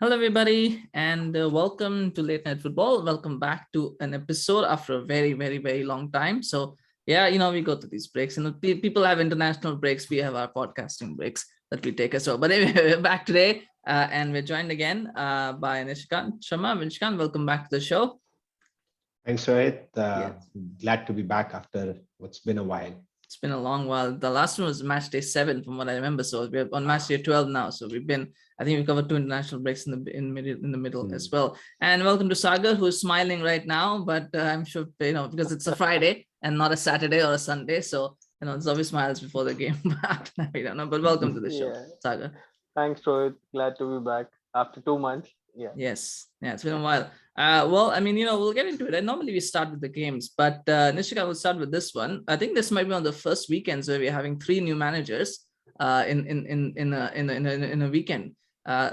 Hello, everybody, and welcome to Late Night Football. Welcome back to an episode after a very, very, very long time. So, yeah, we go to these breaks. People have international breaks. We have our podcasting breaks that we take as well. But anyway, we're back today, and we're joined again by Nishikant Sharma. Nishikant, welcome back to the show. Thanks, Rohit. Yes. Glad to be back after what's been a while. It's been a long while. The last one was Matchday 7, from what I remember. So we're on Matchday 12 now. So I think we covered two international breaks in the middle as well. And welcome to Sagar, who's smiling right now. But I'm sure because it's a Friday and not a Saturday or a Sunday. So there's always smiles before the game. We don't know. But welcome to the show, Yeah, Sagar. thanks, Rohit. Glad to be back after 2 months. Yeah, Yes, yeah, it's been a while. Well, we'll get into it. And normally we start with the games, but Nishika will start with this one. I think this might be one of the first weekends where we're having three new managers in a weekend.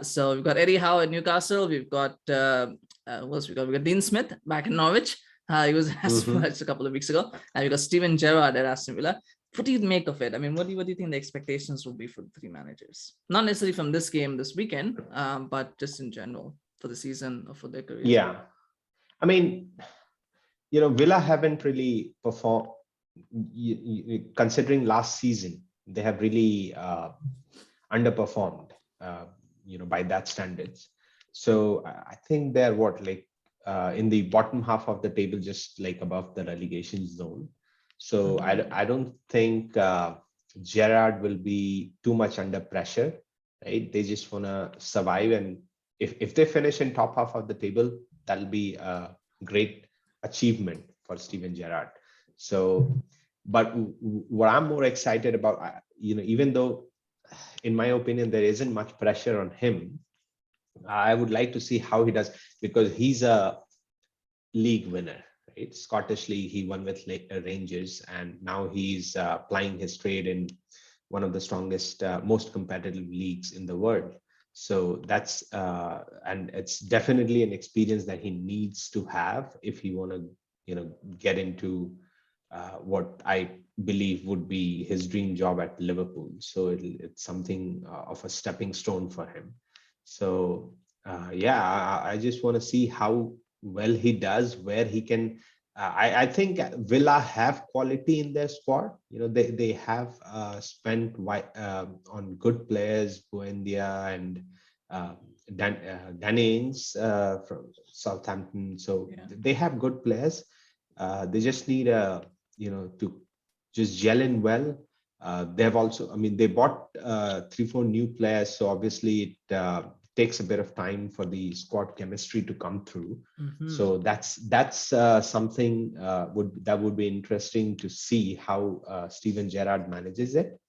So we've got Eddie Howe at Newcastle. We've got what else we got? We got Dean Smith back in Norwich. He was at Spurs a couple of weeks ago, and we got Steven Gerrard at Aston Villa. What do you make of it? I mean, what do you think the expectations will be for the three managers? Not necessarily from this game this weekend, but just in general for the season or for their careers. Yeah. I mean, Villa haven't really performed, considering last season, they have really underperformed, by that standards. So I think they're in the bottom half of the table, just like above the relegation zone. So I don't think Gerrard will be too much under pressure, right? They just want to survive. And if they finish in top half of the table, that'll be a great achievement for Steven Gerrard. So, but what I'm more excited about, even though, in my opinion, there isn't much pressure on him, I would like to see how he does, because he's a league winner. Right? Scottish League, he won with Rangers, and now he's plying his trade in one of the strongest, most competitive leagues in the world. So that's and it's definitely an experience that he needs to have if he want to, get into what I believe would be his dream job at Liverpool. So it's something of a stepping stone for him. So I just want to see how well he does, where he can. I think Villa have quality in their squad. They have spent on good players, Buendia and Danny from Southampton. So they have good players. They just need to just gel in well. They have also, they bought 3-4 new players. So obviously it takes a bit of time for the squad chemistry to come through. So that's something that would be interesting to see how Steven Gerrard manages it.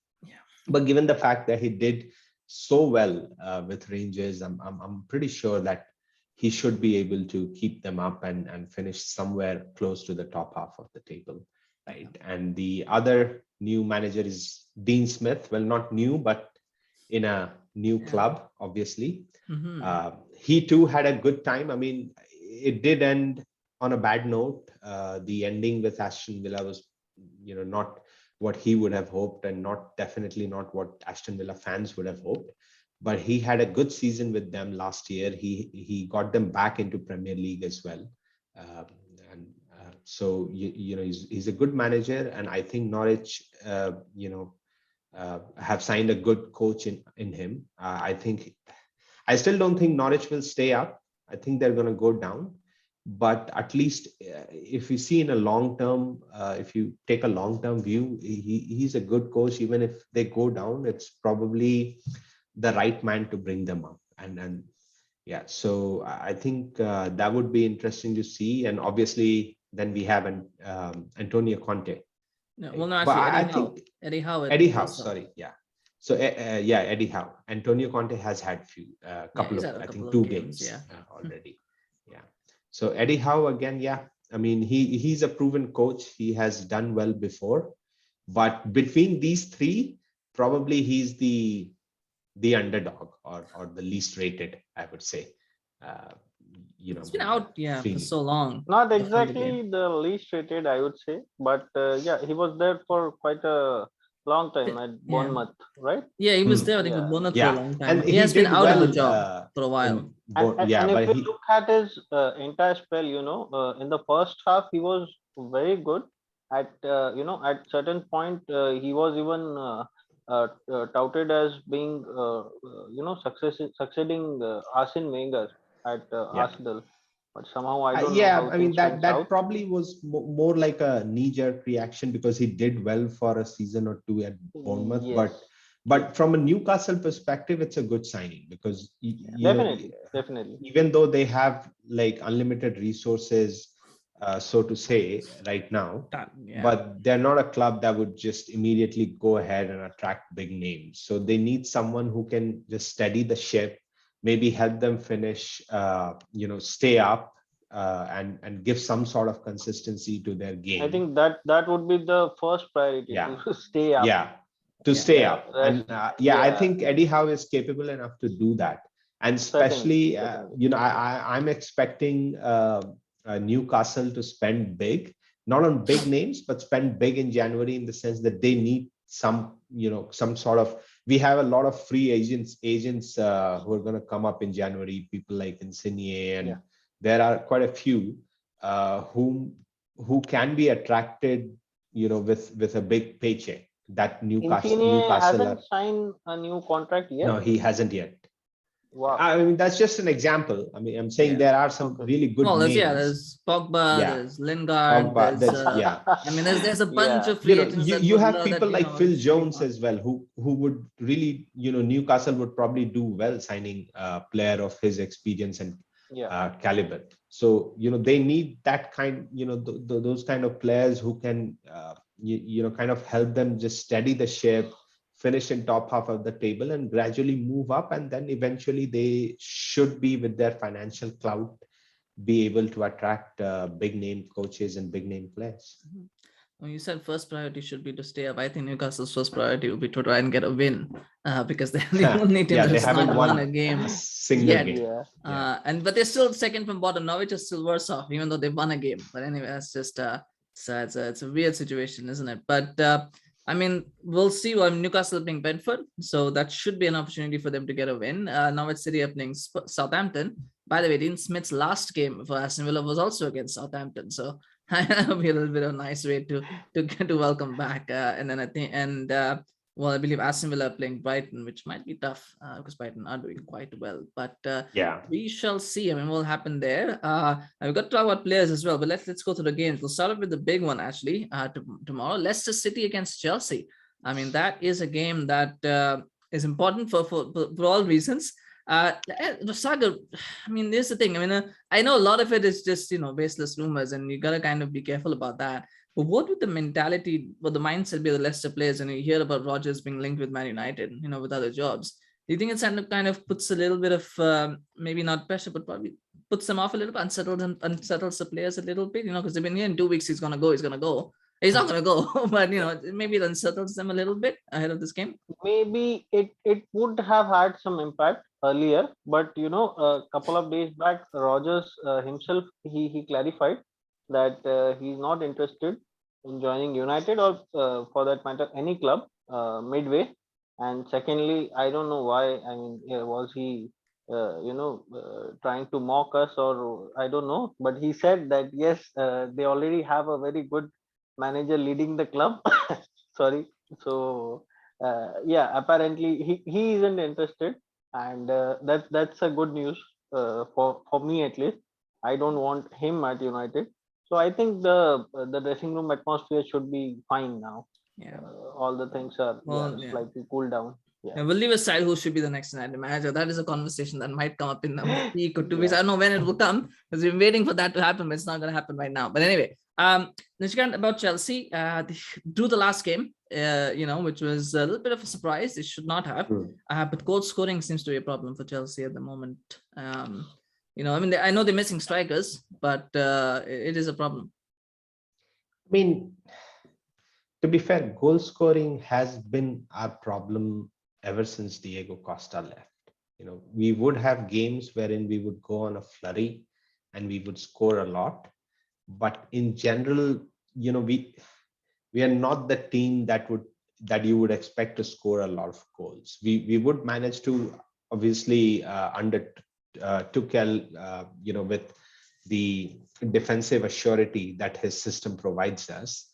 But given the fact that he did so well with Rangers, I'm pretty sure that he should be able to keep them up and finish somewhere close to the top half of the table, right? And the other new manager is Dean Smith. Well, not new, but in a new club, obviously. He too had a good time. I mean, it did end on a bad note. The ending with Aston Villa was, not what he would have hoped, and definitely not what Aston Villa fans would have hoped. But he had a good season with them last year. He got them back into Premier League as well. So he's a good manager, and I think Norwich, have signed a good coach in him. I still don't think Norwich will stay up. I think they're going to go down. But at least if you see in a long term, if you take a long term view, he's a good coach. Even if they go down, it's probably the right man to bring them up. And so I think that would be interesting to see. And obviously, then we have Antonio Conte. No, well, no, actually, Eddie Howe. Sorry, yeah. So Eddie Howe. Antonio Conte has had couple of 2 games already. Yeah. So Eddie Howe again, I mean, he's a proven coach. He has done well before, but between these three, probably he's the underdog or the least rated, I would say. It's been out for so long. Not exactly the least rated, I would say, but he was there for quite a long time at Yeah. Bournemouth, right? Yeah, he was there, I think, with Yeah. Bournemouth for a Yeah, long time. and He he has been did out of the well job for a while. And yeah, if but we he look at his entire spell, in the first half he was very good. At at certain point he was even touted as being succeeding Arsene Wenger at yeah. Arsenal, but somehow I don't know Yeah, how I mean things that pans that out. probably was more like a knee-jerk reaction because he did well for a season or two at Bournemouth, Yes, but from a Newcastle perspective, it's a good signing because definitely. even though they have like unlimited resources, so to say, right now, Yeah. but they're not a club that would just immediately go ahead and attract big names. So they need someone who can just steady the ship, maybe help them finish, stay up, and give some sort of consistency to their I game. think that would be the first priority Yeah, to stay up. yeah, to Yeah. stay The up. rest, And yeah, I yeah, think Eddie Howe is capable enough to do that. And certainly, especially, certainly. I'm expecting Newcastle to spend big, not on big names, but spend big in January in the sense that they need some sort of. We have a lot of free agents who are going to come up in January. People like Insigne, and Yeah. there are quite a few who can be attracted, with a big paycheck that Insigne Newcastle hasn't are. signed a new contract No, yet. he hasn't yet. Wow. I mean, that's just an example. I mean, I'm saying Yeah. there are some Okay. really good Well, names. there's Pogba, Yeah, there's Lingard, Pogba. there's Yeah. I mean, there's a bunch Yeah. of free agents You, that you would have love that, people like Phil should be Jones gone. as well, who would really, Newcastle would probably do well signing a player of his experience and Yeah. caliber. So they need that kind, those kind of players who can, kind of help them just steady the ship, finish in top half of the table, and gradually move up, and then eventually they should be, with their financial clout, be able to attract big name coaches and big name players. When you said first priority should be to stay up, I think Newcastle's first priority would be to try and get a win, because they're the only team Yeah, they that's not haven't won a won game a single yet. game. Yeah. Yeah. But they're still second from bottom. Norwich is still worse off, even though they've won a game. But anyway, that's just so it's a weird situation, isn't it? But I mean, we'll see. Well, Newcastle are playing Bedford, so that should be an opportunity for them to get a win. Norwich City are playing Southampton. By the way, Dean Smith's last game for Aston Villa was also against Southampton, so that'll be a little bit of a nice way to welcome back. And then I think well, I believe Aston Villa are playing Brighton, which might be tough because Brighton are doing quite well. But Yeah. we shall see. I mean, what will happen there? We've got to talk about players as well, but let's go to the games. We'll start off with the big one, actually, tomorrow. Leicester City against Chelsea. I mean, that is a game that is important for all reasons. Sagar, I mean, there's the thing. I mean, I know a lot of it is just, baseless rumors, and you got to kind of be careful about that. But what would the mentality, what the mindset be of the Leicester players when you hear about Rodgers being linked with Man United, with other jobs? Do you think it's kind of puts a little bit of maybe not pressure, but probably puts them off a little bit, unsettles the players a little bit, because they've been here in 2 weeks. He's gonna go. He's not gonna go, but maybe it unsettles them a little bit ahead of this game. Maybe it would have had some impact earlier, but a couple of days back, Rogers himself he clarified that he's not interested in joining United or for that matter any club midway. And secondly, I don't know why. I mean, was he trying to mock us, or I don't know. But he said that yes, they already have a very good manager leading the club. Sorry. So yeah, apparently he isn't interested, and that's a good news for me at least. I don't want him at United. So I think the dressing room atmosphere should be fine now. Yeah. All the things are Yeah. slightly cooled down. Yeah. We'll leave aside who should be the next United manager. That is a conversation that might come up in a week or 2 weeks. I don't know when it will come because we've been waiting for that to happen, but it's not going to happen right now. But anyway, Nishikant, about Chelsea, they drew the last game, which was a little bit of a surprise. They should not have. But goal scoring seems to be a problem for Chelsea at the moment. I mean, I know they're missing strikers, but it is a problem. I mean, to be fair, goal scoring has been our problem ever since Diego Costa left. We would have games wherein we would go on a flurry and we would score a lot. But in general, we are not the team that would that you would expect to score a lot of goals. We would manage to, obviously, under Tuchel, with the defensive assurity that his system provides us,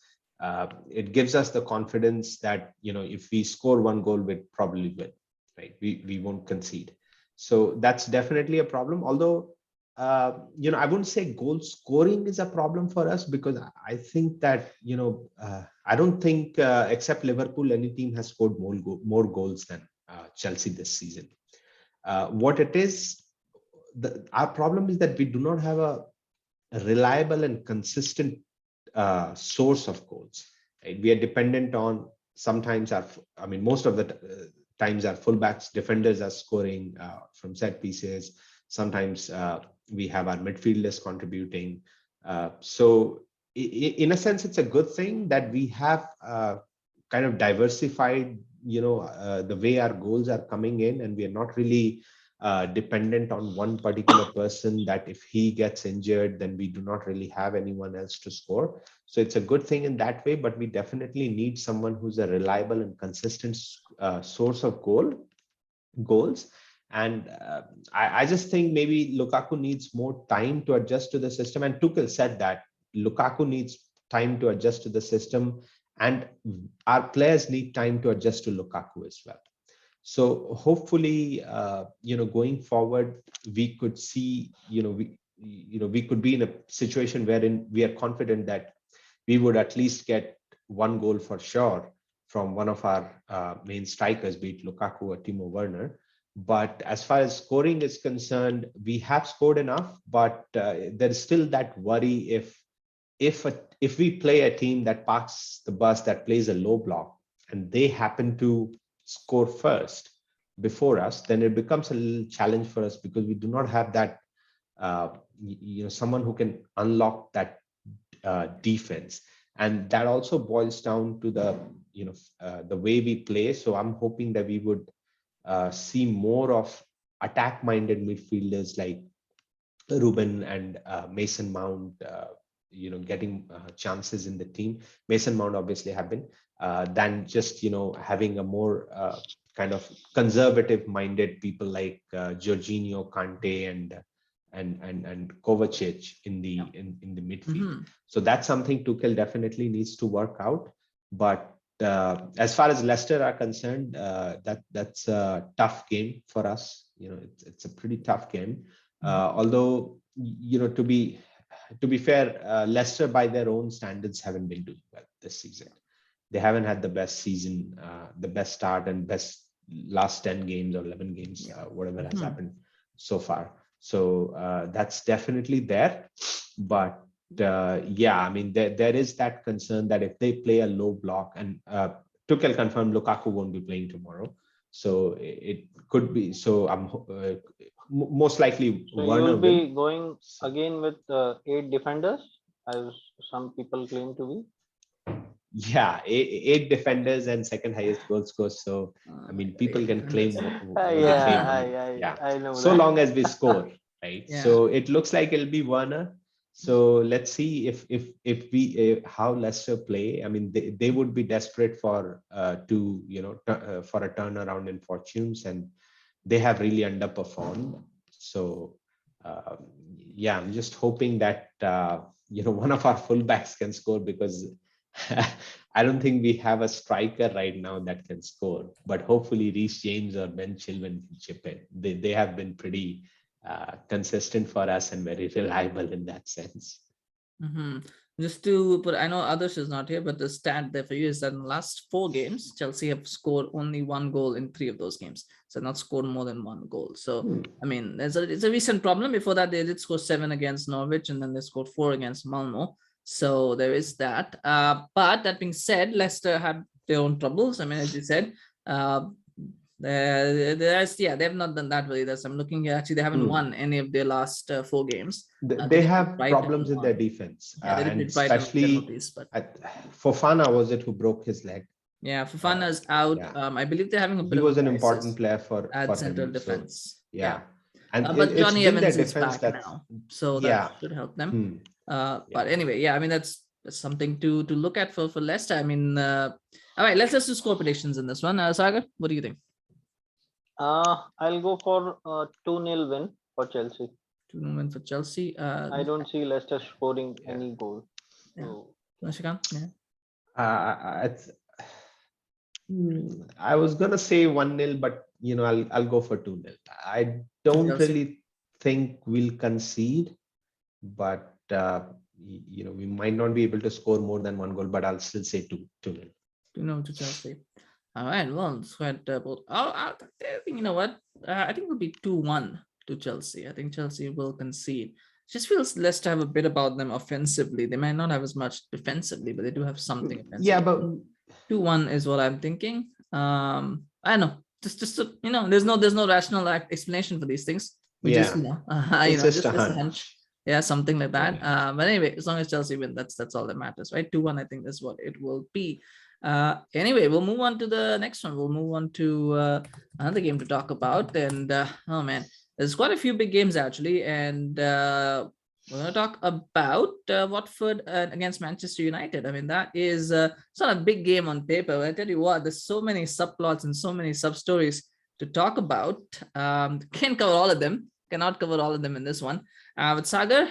it gives us the confidence that, if we score one goal, we'd probably win, right? We won't concede. So that's definitely a problem. Although, I wouldn't say goal scoring is a problem for us, because I think that, I don't think, except Liverpool, any team has scored more goals than Chelsea this season. What it is, our problem is that we do not have a reliable and consistent source of goals. Right? We are dependent on, sometimes most of the times our fullbacks, defenders are scoring from set pieces. Sometimes we have our midfielders contributing. So in a sense, it's a good thing that we have kind of diversified, the way our goals are coming in, and we are not really dependent on one particular person, that if he gets injured, then we do not really have anyone else to score. So it's a good thing in that way, but we definitely need someone who's a reliable and consistent source of goals. And I just think maybe Lukaku needs more time to adjust to the system. And Tuchel said that Lukaku needs time to adjust to the system, and our players need time to adjust to Lukaku as well. So hopefully, going forward, we could see, we could be in a situation wherein we are confident that we would at least get one goal for sure from one of our main strikers, be it Lukaku or Timo Werner. But as far as scoring is concerned, we have scored enough, but there is still that worry if we play a team that parks the bus, that plays a low block, and they happen to score first before us, then it becomes a little challenge for us, because we do not have that, someone who can unlock that defense. And that also boils down to the way we play. So I'm hoping that we would see more of attack-minded midfielders like Ruben and Mason Mount, getting chances in the team. Mason Mount obviously have been, than just having a more kind of conservative-minded people like Jorginho, Conte, and Kovacic in the midfield. So that's something Tuchel definitely needs to work out. But as far as Leicester are concerned, that's a tough game for us. It's a pretty tough game. Although, to be fair, Leicester by their own standards haven't been doing well this season. They haven't had the best season, the best start, and best last 10 games or 11 games, whatever has happened so far. So that's definitely there. But there is that concern that if they play a low block, and Tuchel confirmed Lukaku won't be playing tomorrow. So it could be, so I'm most likely So Werner you'll be will. going again with 8 defenders, as some people claim to be. Yeah, eight defenders and second highest goal scorer. So people can claim what they claim. I know So that. long as we score, right? Yeah. So it looks like it'll be Werner. So let's see if how Leicester play. They would be desperate for for a turnaround in fortunes, and they have really underperformed. So I'm just hoping that one of our fullbacks can score, because I don't think we have a striker right now that can score. But hopefully Reece James or Ben Chilwell can chip in. They have been pretty consistent for us and very reliable in that sense. Just to put, I know others is not here, but the stat there for you is that in the last 4 games, Chelsea have scored only 1 goal in 3 of those games. So not scored more than 1 goal. So, it's a recent problem. Before that, they did score 7 against Norwich, and then they scored 4 against Malmo. So there is that. But that being said, Leicester had their own troubles. As you said, they have not done that really. I'm looking here. Actually, they haven't won any of their last 4 games. They have problems in their defense, and especially Fofana, was it, who broke his leg? Yeah, Fofana is out. I believe they're having a bit he of was a an crisis important player for central him. defense. So, and but Johnny it's been Evans their is defense back now, so that should help them. But anyway, that's something to look at for Leicester. All right, let's do score predictions in this one. Sagar, what do you think? I'll go for 2-0 win for Chelsea. 2-0 win for Chelsea. I don't see Leicester scoring Yeah. any goal. Yeah. So, Nishikant? Yeah. I was gonna say 1-0, but I'll go for 2-0. I don't Chelsea. really think we'll concede, but we might not be able to score more than one goal, but I'll still say 2-0. 2-0 to Chelsea. All right, well, it's quite both. I think, you know what? I think it'll be 2-1 to Chelsea. I think Chelsea will concede. Just feels Leicester have a bit about them offensively. They might not have as much defensively, but they do have something offensively. Yeah, but 2-1 is what I'm thinking. I don't know. Just there's no rational explanation for these things. We just it's just a hunch. Yeah, something like that. But anyway, as long as Chelsea win, that's all that matters, right? 2-1, I think that's what it will be. Anyway, we'll move on to the next one. We'll move on to another game to talk about. And oh man, there's quite a few big games actually. And we're going to talk about Watford against Manchester United. I mean, that is it's not a big game on paper. But I tell you what, there's so many subplots and so many sub stories to talk about. Can't cover all of them. Cannot cover all of them in this one. With Sagar,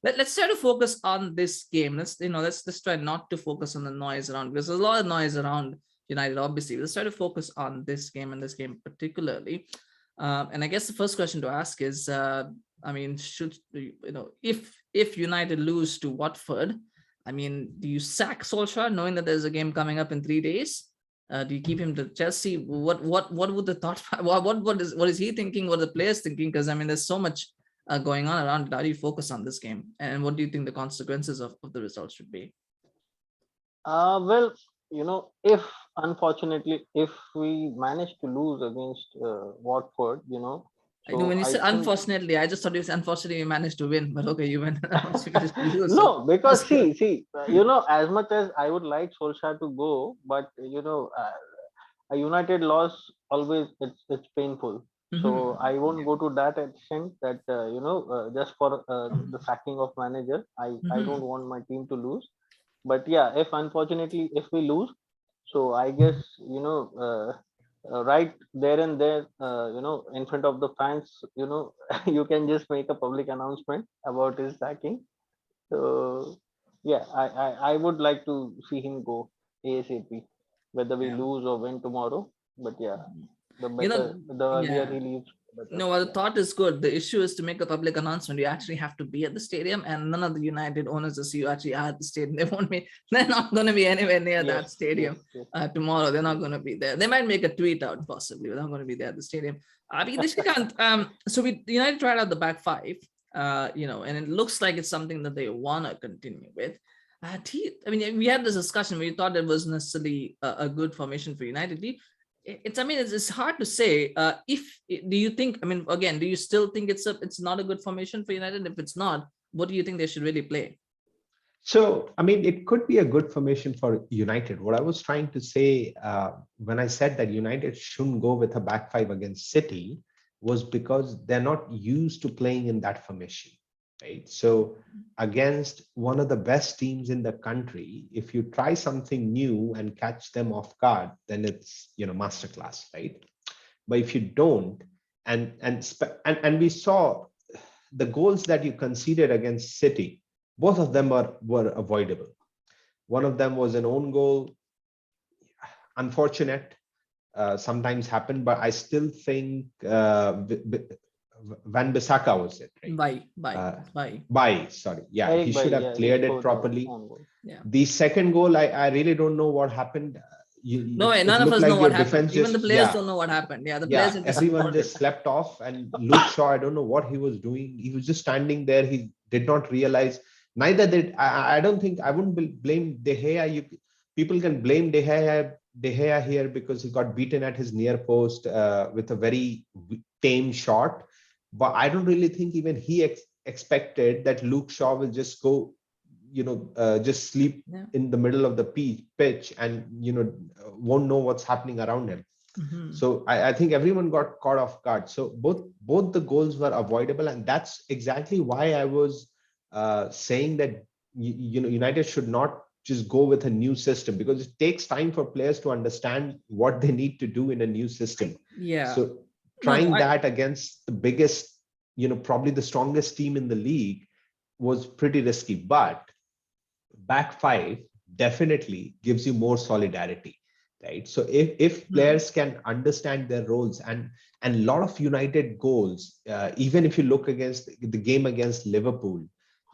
let's try to focus on this game. Let's try not to focus on the noise around, because there's a lot of noise around United. Obviously, let's try to focus on this game and this game particularly. And I guess the first question to ask is, I mean, if United lose to Watford, I mean, do you sack Solskjaer knowing that there's a game coming up in 3 days? Do you keep him to Chelsea? What would the thought? What is he thinking? What are the players thinking? Because I mean, there's so much going on around it. How do you focus on this game? And what do you think the consequences of the results should be? well, if unfortunately, if we manage to lose against Watford, I know when you I said think unfortunately, I just thought you said unfortunately you managed to win, but okay, you went. no, because see, as much as I would like Solskjaer to go, but a United loss always it's painful. So I won't go to that extent that just for the sacking of manager. I don't want my team to lose. But yeah, if unfortunately if we lose, so I guess right there and there, in front of the fans, you can just make a public announcement about his sacking. So yeah, I would like to see him go ASAP, whether we Yeah. lose or win tomorrow. But yeah, the You know, better, the earlier yeah. he leaves, the better. No, well, the Yeah. thought is good. The issue is to make a public announcement. You actually have to be at the stadium, and none of the United owners will see you actually are at the stadium. They won't be. They're not going to be anywhere near that stadium tomorrow. They're not going to be there. They might make a tweet out possibly. They're not going to be there at the stadium. I mean, Nishikant, so United tried out the back five, and it looks like it's something that they want to continue with. I mean, we had this discussion. We thought it was necessarily a good formation for United. It's hard to say. Do you think? I mean, again, do you still think it's not a good formation for United? If it's not, what do you think they should really play? So, I mean, it could be a good formation for United. What I was trying to say when I said that United shouldn't go with a back five against City was because they're not used to playing in that formation, right? So, against one of the best teams in the country, if you try something new and catch them off guard, then it's masterclass, right? But if you don't, and we saw the goals that you conceded against City, both of them were avoidable. One of them was an own goal, unfortunate, sometimes happen, but I still think Van Bissaka was it, right? Sorry. Yeah, Eric he should have cleared it properly. Yeah. The second goal, I really don't know what happened. None of us know what happened. Even the players don't know what happened. Yeah, the players everyone just slept off. And Luke Shaw, I don't know what he was doing. He was just standing there. He did not realize. Neither did I don't think I wouldn't blame De Gea. People can blame De Gea here because he got beaten at his near post with a very tame shot. But I don't really think even he expected that Luke Shaw will just go, just sleep in the middle of the pitch and, won't know what's happening around him. So I think everyone got caught off guard. So both the goals were avoidable. And that's exactly why I was saying that, United should not just go with a new system, because it takes time for players to understand what they need to do in a new system. Yeah. So trying that against the biggest, probably the strongest team in the league was pretty risky. But back five definitely gives you more solidarity, right? So if players can understand their roles, and a lot of United goals, even if you look against the game against Liverpool,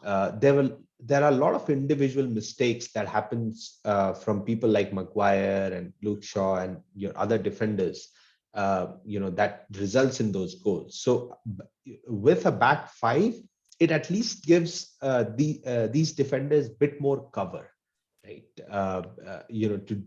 there are a lot of individual mistakes that happens from people like Maguire and Luke Shaw and your other defenders, that results in those goals. So with a back five, it at least gives these defenders a bit more cover, right? To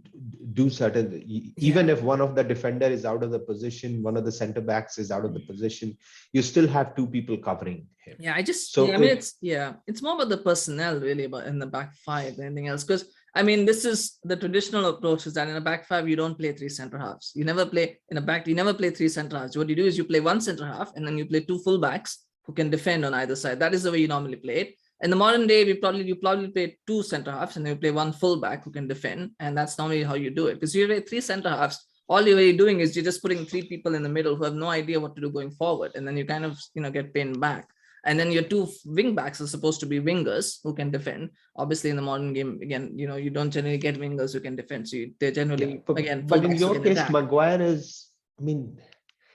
do certain, even if one of the defender is out of the position, one of the center backs is out of the position, you still have two people covering him. Yeah, it's more about the personnel really, about in the back five than anything else. Because this is the traditional approach, is that in a back five you don't play three center halves. You never play three center halves. What you do is you play one center half and then you play two full backs who can defend on either side. That is the way you normally play it. In the modern day, you probably play two center halves and then you play one full back who can defend, and that's normally how you do it. Because you play three center halves, all you're doing is you're just putting three people in the middle who have no idea what to do going forward, and then you kind of get pinned back. And then your two wing backs are supposed to be wingers who can defend. Obviously, in the modern game, again, you don't generally get wingers who can defend. So they're generally but in your case, Maguire is,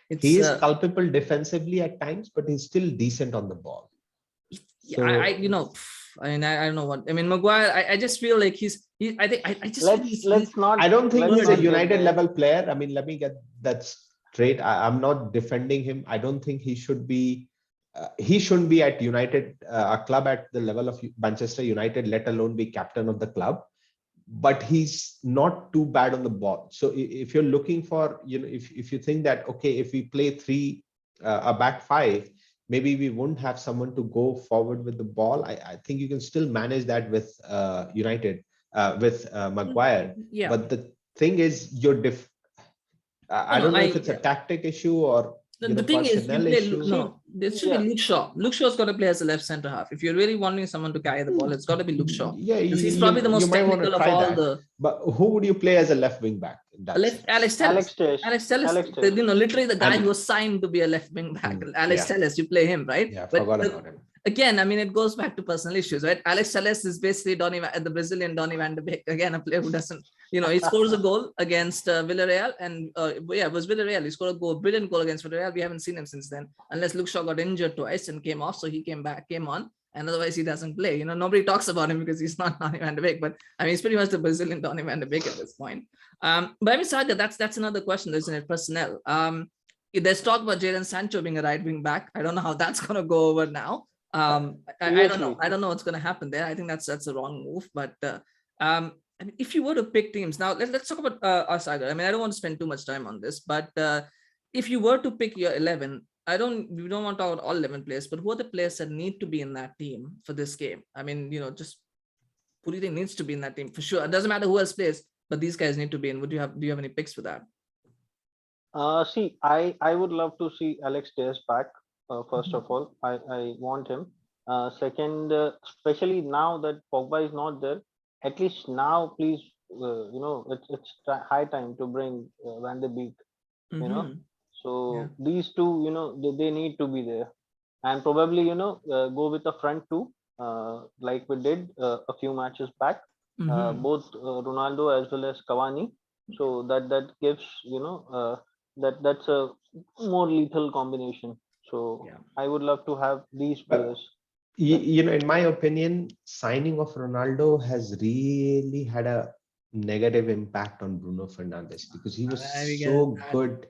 he is culpable defensively at times, but he's still decent on the ball. So, I don't know what Maguire. I just feel like I don't think he's a United level player. Let me get that straight. I'm not defending him. I don't think he should be. He shouldn't be at United, a club at the level of Manchester United, let alone be captain of the club. But he's not too bad on the ball. So if you're looking for, if you think that, okay, if we play a back five, maybe we won't have someone to go forward with the ball. I think you can still manage that with United, with Maguire. Yeah. But the thing is, I don't know if it's a tactic issue or the thing is, there should be Luke Shaw. Luke Shaw's got to play as a left center half. If you're really wanting someone to carry the ball, it's got to be Luke Shaw. Yeah, he's probably the most technical of all the. But who would you play as a left wing back? Alex Telles. Literally the guy who was signed to be a left wing back. Alex Telles, you play him, right? Yeah, forgot about him. Again, it goes back to personal issues, right? Alex Telles is basically the Brazilian Donny van de Beek. Again, a player who doesn't, he scores a goal against Villarreal, and it was Villarreal. He scored a brilliant goal against Villarreal. We haven't seen him since then, unless Luke Shaw got injured twice and came off, so he came on, and otherwise he doesn't play. Nobody talks about him because he's not Donny van de Beek, but he's pretty much the Brazilian Donny van de Beek at this point. But Sagar, that's another question, isn't it? Personnel. There's talk about Jadon Sancho being a right wing back. I don't know how that's gonna go over now. I don't know. I don't know what's going to happen there. I think that's a wrong move. But if you were to pick teams now, let's talk about Sagar. I don't want to spend too much time on this, but if you were to pick your 11, we don't want to talk about all 11 players, but who are the players that need to be in that team for this game? Just who do you think needs to be in that team for sure? It doesn't matter who else plays, but these guys need to be in. Do you have any picks for that? I would love to see Alex Telles back. First of all, I want him. Second, especially now that Pogba is not there, at least now, please, it's high time to bring Van de Beek. So these two, they need to be there, and probably go with the front two, like we did a few matches back, both Ronaldo as well as Cavani. So that gives that's a more lethal combination. So I would love to have these players. In my opinion, signing of Ronaldo has really had a negative impact on Bruno Fernandes, because he was so good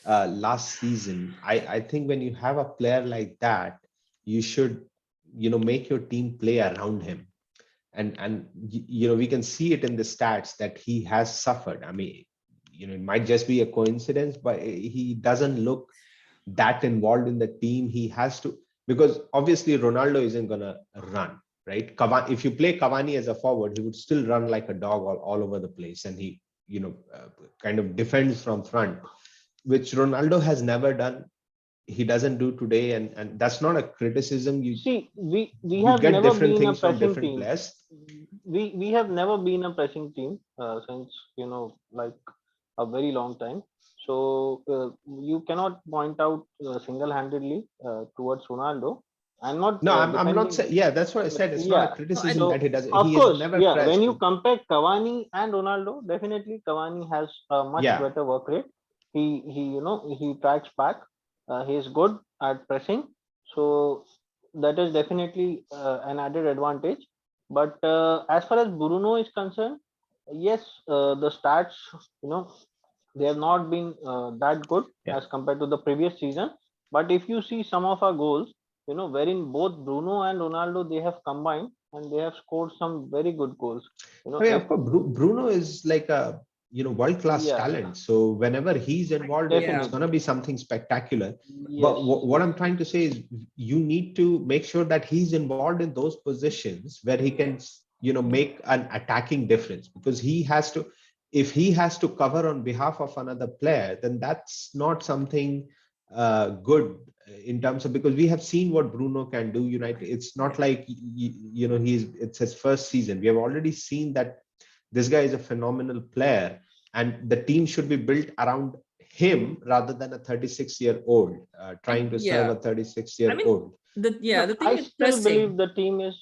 last season. I think when you have a player like that, you should make your team play around him, and we can see it in the stats that he has suffered. It might just be a coincidence, but he doesn't look that involved in the team. He has to, because obviously Ronaldo isn't gonna run, right? If you play Cavani as a forward, he would still run like a dog all over the place, and he kind of defends from front, which Ronaldo has never done. he doesn't do today, and that's not a criticism. See, we You have get never different been a things from pressing different team. players. We have never been a pressing team since, like a very long time. So you cannot point out single-handedly towards Ronaldo. I'm not No, I'm not defending. saying. Yeah, that's what I said. It's not a Yeah. No, I criticism So that he does. of He has course, never yeah. When pressed. you compare Cavani and Ronaldo, definitely Cavani has a much Yeah, better work rate. He tracks back. He is good at pressing. So that is definitely an added advantage. But as far as Bruno is concerned, yes, the stats, you know, they have not been that good yeah. as compared to the previous season. But if you see some of our goals, wherein both Bruno and Ronaldo they have combined and they have scored some very good goals. Oh, yeah, If of course. Bruno is like a world class yeah, talent. So whenever he's involved, it's yeah, gonna definitely, be something spectacular. yes, But what yes, I'm trying to say is, you need to make sure that he's involved in those positions where he can make an attacking difference, because he has to. If he has to cover on behalf of another player, then that's not something good in terms of, because we have seen what Bruno can do. United, it's not like it's his first season. We have already seen that this guy is a phenomenal player, and the team should be built around him rather than a 36-year-old trying to serve yeah. a I mean, 36-year-old. no, the thing I with still pressing. believe the team is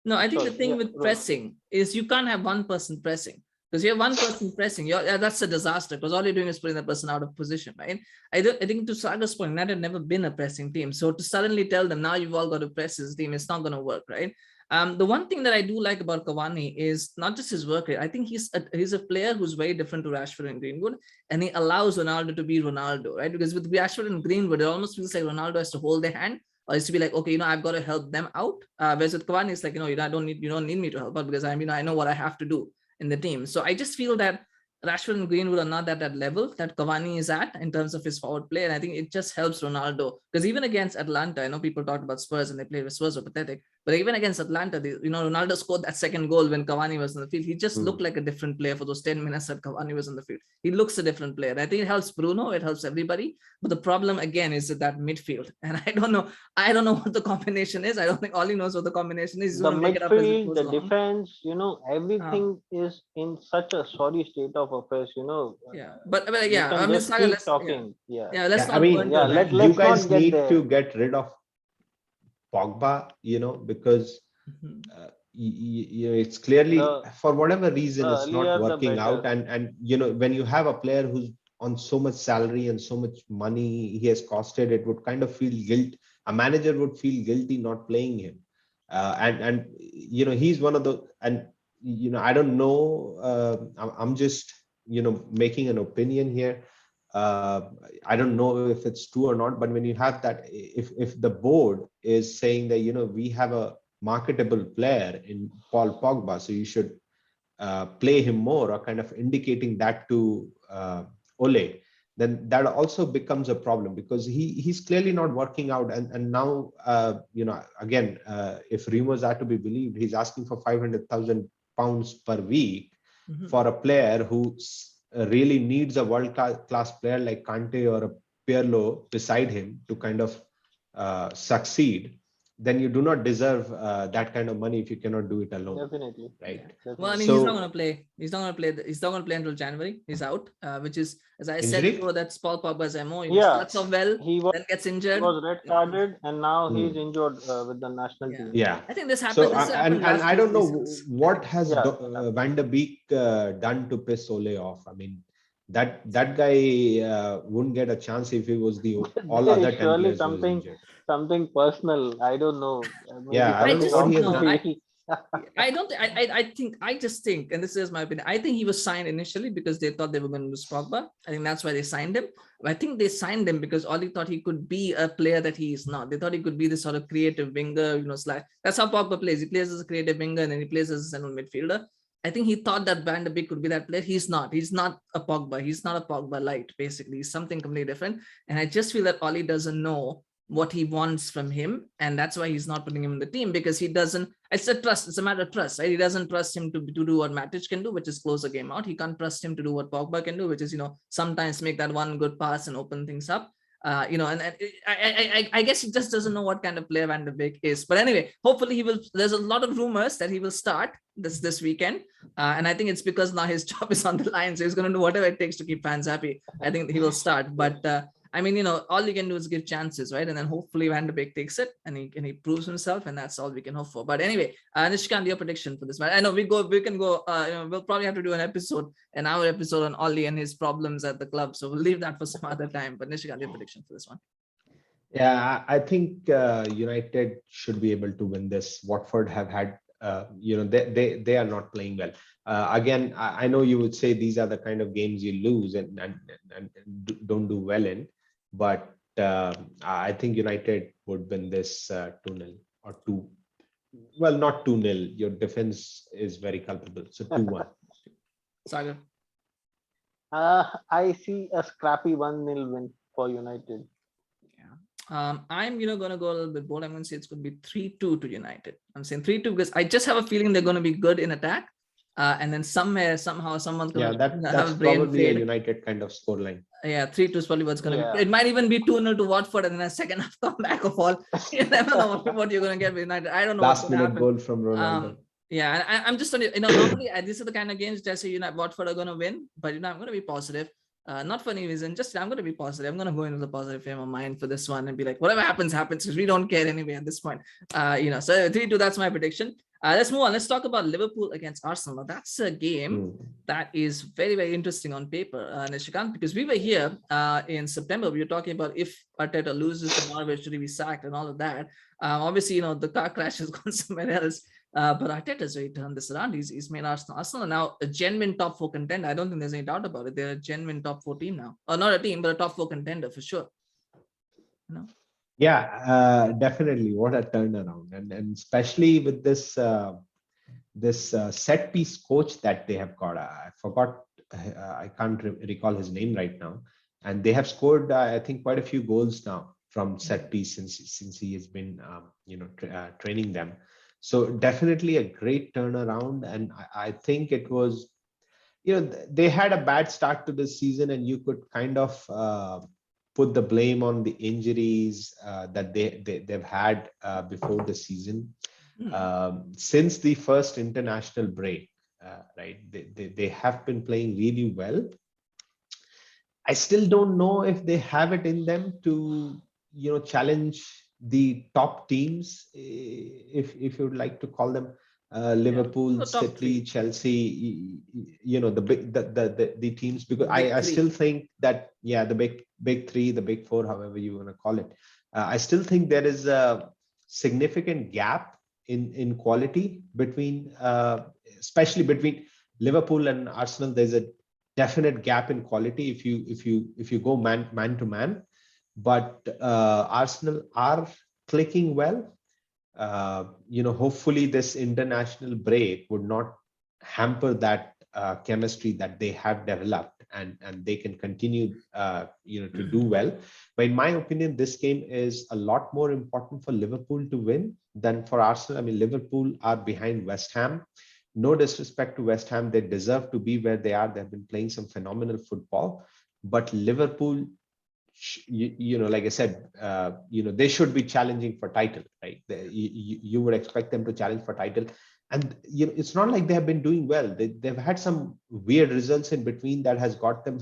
No, I think the sorry. thing Yeah, with Rowe. pressing is you can't have one person pressing, because you have one person pressing. That's a disaster, because all you're doing is putting that person out of position, right? I think to Sagar's point, United had never been a pressing team. So to suddenly tell them now you've all got to press this team, it's not going to work, right? The one thing that I do like about Cavani is not just his work rate. I think he's a player who's very different to Rashford and Greenwood, and he allows Ronaldo to be Ronaldo, right? Because with Rashford and Greenwood, it almost feels like Ronaldo has to hold their hand, or is to be like, okay, I've got to help them out. Whereas with Cavani, it's like, you don't need me to help out, because I know what I have to do in the team. So I just feel that Rashford and Greenwood are not at that level that Cavani is at in terms of his forward play. And I think it just helps Ronaldo, because even against Atlanta, I know people talked about Spurs and they played with Spurs were pathetic, but even against Atlanta, Ronaldo scored that second goal when Cavani was in the field. He just looked like a different player for those 10 minutes that Cavani was in the field. He looks a different player. I think it helps Bruno, it helps everybody. But the problem again is that midfield. And I don't know what the combination is. I don't think Ollie knows what the combination is. He's The going to make it up as it midfield, goes the along. defense, Um, everything is in such a sorry state of affairs. yeah, but We yeah, can just Saga, keep let's talking. Yeah, let's Yeah, I not go mean, into yeah. that. you Let's not guys get need there. to get rid of Pogba, because Mhm. it's clearly, The for whatever reason, the it's not earlier the working out. better. And when you have a player who's on so much salary and so much money he has costed, it would kind of feel guilt. A manager would feel guilty not playing him. And he's one of the, and I don't know, I'm just making an opinion here. uh, I don't know if it's true or not, but when you have that, if the board is saying that we have a marketable player in Paul Pogba, so you should play him more, or kind of indicating that to Ole, then that also becomes a problem, because he's clearly not working out. And now again, if rumors are to be believed, he's asking for 500,000 pounds per week Mhm. for a player who really needs a world class player like Conte or a Pirlo beside him to kind of succeed. Then you do not deserve that kind of money if you cannot do it alone, Definitely, right? Well, I definitely. mean, he's not going So to play. He's not going to play. He's not going to play until January. He's out, which is, as I said injury. before, that's Paul Pogba's MO. Yeah, Starts off well, he was then gets he injured. was red carded, and now he's Hmm. injured with the national Yeah, team. Yeah. I think this So happened. This happened and last I two don't know seasons. I what think. has Yeah, it Van happened. der Beek done to piss Ole off. I mean, that guy wouldn't get a chance if he was the all There is other 10 surely players who is injured. something personal. I don't know. Maybe Yeah, I I don't know something what just off he has the no. done. field. I don't. I just think, and this is my opinion. I think he was signed initially because they thought they were going to lose Pogba. I think that's why they signed him. But I think they signed him because Oli thought he could be a player that he is not. They thought he could be this sort of creative winger, slash. That's how Pogba plays. He plays as a creative winger and then he plays as a central midfielder. I think he thought that Van der Beek could be that player. He's not. He's not a Pogba. He's not a Pogba light. Basically, he's something completely different. And I just feel that Oli doesn't know what he wants from him, and that's why he's not putting him in the team, because he doesn't. It's a trust. It's a matter of trust, right? He doesn't trust him to do what Matic can do, which is close a game out. He can't trust him to do what Pogba can do, which is sometimes make that one good pass and open things up. I guess he just doesn't know what kind of player Van de Beek is. But anyway, hopefully he will. There's a lot of rumors that he will start this weekend, and I think it's because now his job is on the line, so he's going to do whatever it takes to keep fans happy. I think he will start, but I mean, all you can do is give chances, right? And then hopefully Van de Beek takes it and he proves himself, and that's all we can hope for. But anyway, Nishikant, your prediction for this match? I know we can go. We'll probably have to do an hour episode on Oli and his problems at the club, so we'll leave that for some other time. But Nishikant, your prediction for this one? Yeah, I think United should be able to win this. Watford have had, they are not playing well. Again, I know you would say these are the kind of games you lose and don't do well in, but I think United would win this 2-0 or 2. Well, not 2-0. Your defense is very culpable, so 2-1. Sagar? I see a scrappy 1-0 win for United. I'm gonna go a little bit bold. I'm gonna say it's gonna be 3-2 to United. I'm saying 3-2 because I just have a feeling they're gonna be good in attack, and then somehow someone's gonna that's probably a United kind of scoreline. Yeah, 3-2 is probably what's gonna be. It might even be 2-0 to Watford, and then a second half comeback of all. You never know what you're gonna get with United. I don't know. Last minute goal from Ronaldo. Yeah, and I'm just normally these are the kind of games that I say Watford are gonna win, but I'm gonna be positive. Not for any reason, just I'm going to be positive. I'm going to go into the positive frame of mind for this one and be like, whatever happens, because we don't care anyway at this point. So 3-2, that's my prediction. Let's move on. Let's talk about Liverpool against Arsenal. Now, that's a game that is very, very interesting on paper, Nishikant, because we were here in September. We were talking about if Arteta loses to Norwich, should he be sacked and all of that. Obviously, the car crash has gone somewhere else. But Arteta's really turned this around. He's made Arsenal are now a genuine top 4 contender. I don't think there's any doubt about it. They're a genuine top 4 team now. Or not a team, but a top 4 contender for sure. Yeah, definitely. What a turnaround. And especially with this set piece coach that they have got. I forgot, I can't recall his name right now. And they have scored, I think, quite a few goals now from set piece since he has been, training them. So definitely a great turnaround. And I think it was, they had a bad start to the season, and you could kind of put the blame on the injuries that they've had before the season. Since the first international break, right? They have been playing really well. I still don't know if they have it in them to, challenge the top teams, if you would like to call them, Liverpool, City, Chelsea, the teams, because I still think that, the big three, the big four, however you want to call it, I still think there is a significant gap in quality between, especially between Liverpool and Arsenal. There's a definite gap in quality if you go man to man. But Arsenal are clicking well. Hopefully this international break would not hamper that chemistry that they have developed, and they can continue to do well. But in my opinion, this game is a lot more important for Liverpool to win than for Arsenal. I mean, Liverpool are behind West Ham. No disrespect to West Ham, they deserve to be where they are. They've been playing some phenomenal football, but Liverpool, like I said, they should be challenging for title, right? You would expect them to challenge for title, and it's not like they have been doing well. They've had some weird results in between that has put them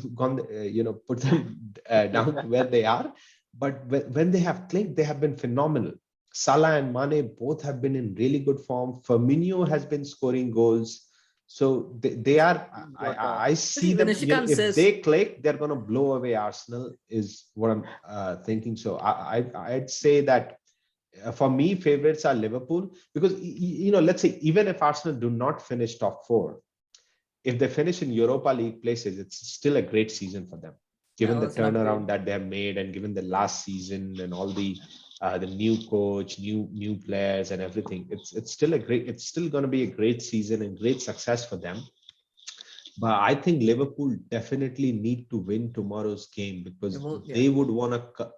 down to where they are. But when they have clicked, they have been phenomenal. Salah and Mane both have been in really good form. Firmino has been scoring goals. So they are, I see them, if they click, they're going to blow away Arsenal, is what I'm thinking. So I'd say that for me, favorites are Liverpool, because, let's say, even if Arsenal do not finish top 4, if they finish in Europa League places, it's still a great season for them, given the turnaround that they have made, and given the last season and all the new coach, new players and everything. It's still going to be a great season and great success for them. But I think Liverpool definitely need to win tomorrow's game, because they would want to,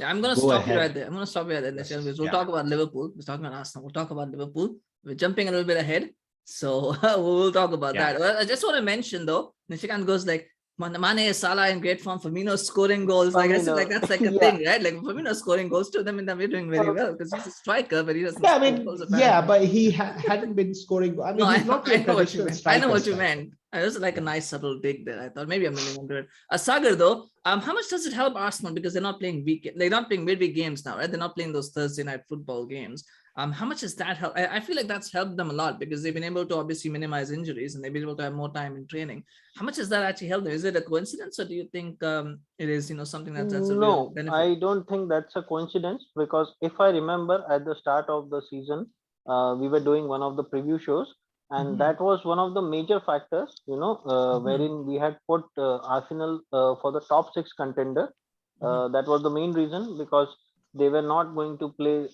I'm going to stop you right there. I'm going to stop you right there. We'll talk about Liverpool. We're talking about Arsenal. We'll talk about Liverpool. We're jumping a little bit ahead, so we'll talk about that. Well, I just want to mention though, Nishikant goes like, Mane, Salah in great form, Firmino scoring goals. Like I said, like that's like a thing, right? Like Firmino scoring goals to them, and we're doing very well because he's a striker, but he doesn't Yeah, I score mean, goals yeah, apparently. but he hadn't been scoring. I No, mean, he's not I your know what you traditional meant. I know striker. what you meant. It was like a nice subtle dig there. I thought maybe I'm leaning into it. Sagar though, how much does it help Arsenal because they're not playing they're not playing midweek games now, right? They're not playing those Thursday night football games. How much has that helped? I feel like that's helped them a lot because they've been able to obviously minimize injuries and they've been able to have more time in training. How much has that actually helped them? Is it a coincidence or do you think it is, something that's a real No, benefit? I don't think that's a coincidence because if I remember at the start of the season, we were doing one of the preview shows, and that was one of the major factors, wherein we had put Arsenal for the top six contender. That was the main reason because they were not going to play,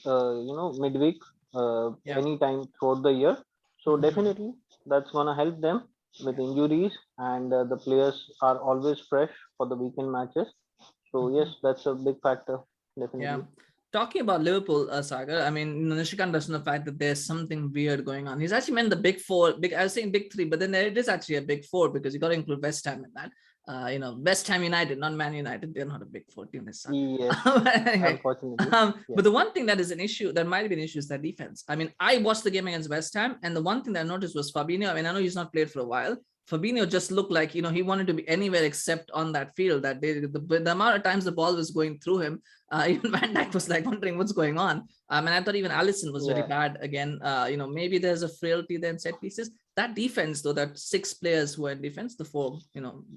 midweek Yeah. anytime throughout the year. So definitely that's gonna help them with injuries, and the players are always fresh for the weekend matches. So yes, that's a big factor, Yeah. definitely. Talking about Liverpool, Sagar, I mean, Nishikant doesn't know the fact that there's something weird going on. He's actually meant the big four. I was saying big three, but then it is actually a big four because you got to include West Ham in that. West Ham United, not Man United. They're not a big four team. They suck. Yes, But anyway, unfortunately. but the one thing that is an issue, that might be an issue, is their defense. I mean, I watched the game against West Ham, and the one thing that I noticed was Fabinho. I mean, I know he's not played for a while. Fabinho just looked like, he wanted to be anywhere except on that field. That day, the amount of times the ball was going through him, even Van Dijk was like wondering what's going on. And I thought even Alisson was very bad again. Maybe there's a frailty there in set pieces. That defense, though, that six players who are in defense, the four,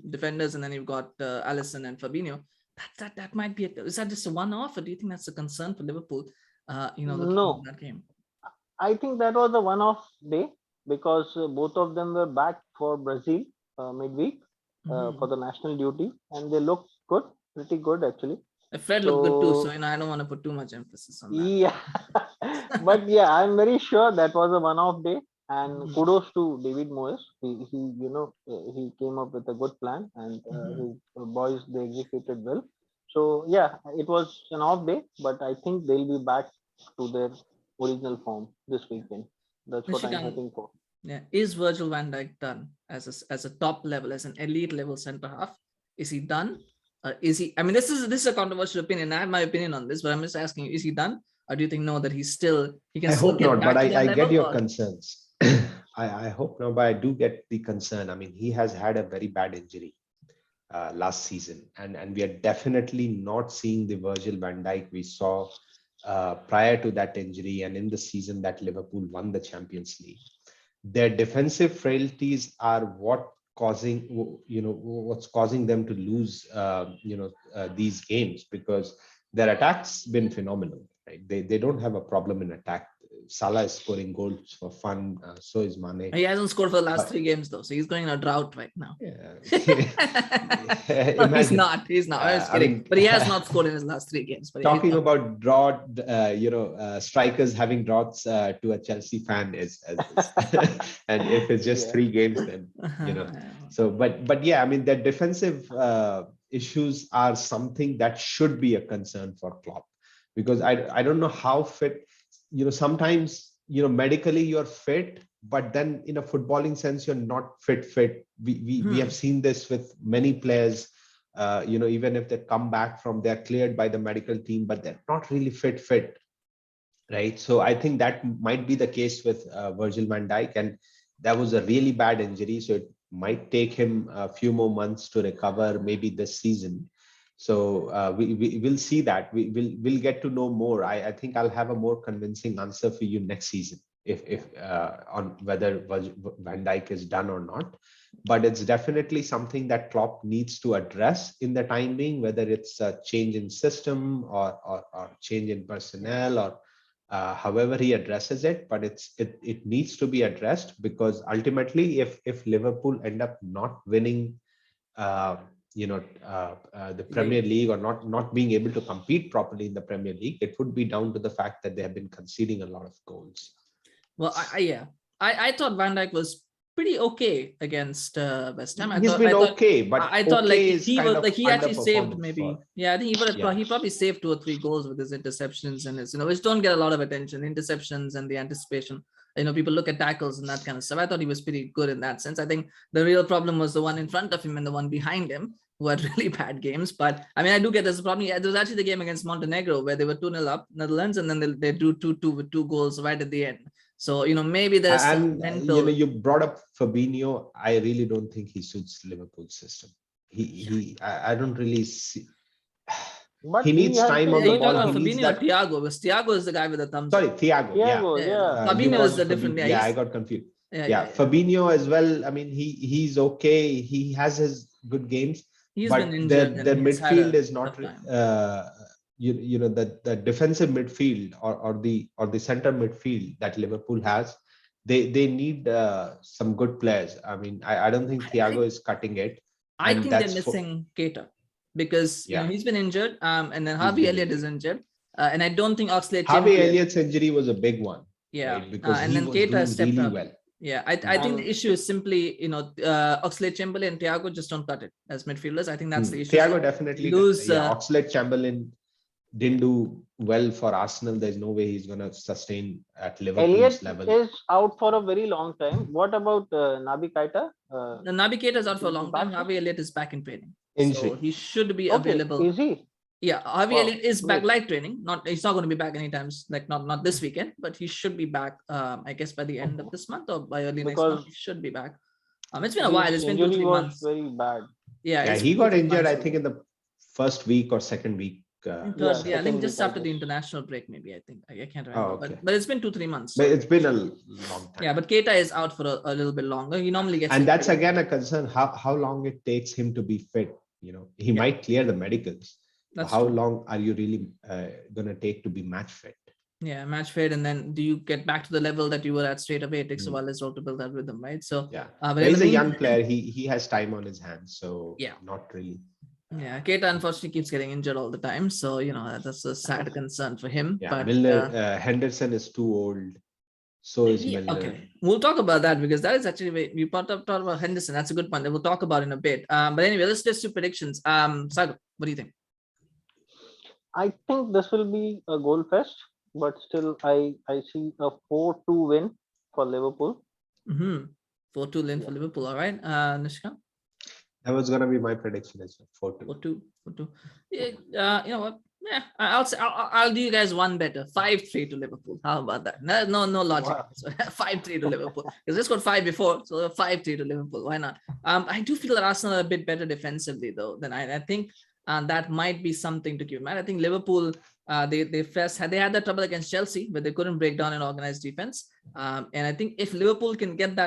defenders, and then you've got Alisson and Fabinho. That might be. Is that just a one-off, or do you think that's a concern for Liverpool? No, that game. I think that was a one-off day because both of them were back for Brazil midweek for the national duty, and they looked good, pretty good actually. Fred looked good too, so I don't want to put too much emphasis on that. Yeah, but yeah, I'm very sure that was a one-off day, and kudos to David Moyes. He came up with a good plan, and his boys, they executed well. So yeah, it was an off day, but I think they'll be back to their original form this weekend. That's what I'm Nishikant, hoping for. yeah, is Virgil van Dijk done as a top level, as an elite level centre half? Is he done? Is he? I mean, this is a controversial opinion. I have my opinion on this, but I'm just asking you: is he done, or do you think no, that he can I still hope get not, back but to that I level? get your concerns. I hope not, but I do get the concern. I mean, he has had a very bad injury last season, and we are definitely not seeing the Virgil van Dijk we saw prior to that injury and in the season that Liverpool won the Champions League. Their defensive frailties are what's causing them to lose these games, because their attack's been phenomenal, right? They don't have a problem in attack. Salah is scoring goals for fun, so is Mane. He hasn't scored for the last 3 games though, so he's going in a drought right now. Yeah. No, he's not. I was kidding. But he has not scored in his last 3 games. But talking about drought, strikers having droughts to a Chelsea fan is and if it's just 3 games, then So, but yeah, I mean, their defensive issues are something that should be a concern for Klopp, because I don't know how fit. Sometimes medically you're fit, but then in a footballing sense you're not fit. We have seen this with many players. Even if they come back from, they're cleared by the medical team, but they're not really fit, right? So I think that might be the case with Virgil van Dijk, and that was a really bad injury, so it might take him a few more months to recover, maybe this season. So we will see that. We'll get to know more. I think I'll have a more convincing answer for you next season if on whether Van Dijk is done or not. But it's definitely something that Klopp needs to address in the time being, whether it's a change in system or change in personnel, or however he addresses it. But it needs to be addressed, because ultimately if Liverpool end up not winning the Premier League, or not being able to compete properly in the Premier League, it would be down to the fact that they have been conceding a lot of goals. Well, I thought Van Dijk was pretty okay against West Ham. He's been okay, but I thought okay he actually saved maybe. I think he probably saved 2 or 3 goals with his interceptions and his, which don't get a lot of attention, interceptions and the anticipation people look at tackles and that kind of stuff. I thought he was pretty good in that sense. I think the real problem was the one in front of him and the one behind him, who had really bad games. But I mean, I do get this problem. Yeah, there was actually the game against Montenegro where they were 2-0 up, Netherlands, and then they drew 2-2 with 2 goals right at the end. So, maybe there's some mental... you brought up Fabinho. I really don't think he suits Liverpool's system. I don't really see. But He needs has time on you the talking ball. about He needs Fabinho or that. Thiago? Because Thiago is the guy with the thumbs Sorry, up. Thiago. Thiago, Yeah. yeah. Fabinho You is the called different. Fabinho. Yeah, I got confused. yeah. Fabinho as well. I mean, he's okay. He has his good games, He's but been injured their and he's had midfield a is not. tough time. The defensive midfield or the center midfield that Liverpool has, they need some good players. I mean, I don't think Thiago is cutting it. I And think they're that's missing Keita because he's been injured, and then Harvey Elliott is injured, and I don't think Harvey Chamberlain... Elliott's injury was a big one. Yeah, right? Because and he then was Keita doing stepped really up. well. Yeah, I think the issue is simply, Oxlade-Chamberlain and Thiago just don't cut it as midfielders. I think that's the issue. Thiago definitely lose. Oxlade-Chamberlain didn't do well for Arsenal. There's no way he's going to sustain at Liverpool's Elliott level. is out for a very long time. What about Naby Keita? Naby Keita is out for a long time. back? Harvey Elliott is back in training. Injury. So he should be Okay, available. is he? Yeah, Harvey Elliott is back great. live training. He's not going to be back anytime, not this weekend, but he should be back. I guess by the end of this month or by early next month, he should be back. It's been a while. It's been 2-3 months. Very bad. Yeah, He got injured, I think, in the first week or second week. I think just after the international break, maybe. I think I can't remember, but it's been 2-3 months. But it's been a long time. Yeah, but Keita is out for a little bit longer. He normally gets... And that's again a concern, how long it takes him to be fit. He might clear the medicals. How long are you really going to take to be match fit? Yeah, match fit, and then do you get back to the level that you were at straight away? It takes a while as well to build that rhythm, right? So but he's a young player. He has time on his hands, so not really. Yeah, Keita unfortunately keeps getting injured all the time, so that's a sad concern for him. Yeah, but Milner, Henderson is too old. So is Milner. Okay, we'll talk about that because that is actually we talked about Henderson. That's a good point that we'll talk about in a bit. But anyway, let's do predictions. Sagar, what do you think? I think this will be a goal fest, but still I see a 4-2 win for Liverpool. 4-2 win for Liverpool. All right, Nishikant? That was gonna be my prediction as well. 4-2. Yeah, you know what? Yeah, I'll do you guys one better. 5-3 to Liverpool. How about that? No logic. Wow. 5-3 to Liverpool. Because they scored 5 before, so 5-3 to Liverpool. Why not? I do feel that Arsenal are a bit better defensively though. Than I think that might be something to keep in mind. I think Liverpool, they had that trouble against Chelsea where they couldn't break down an organized defense. And I think if Liverpool can get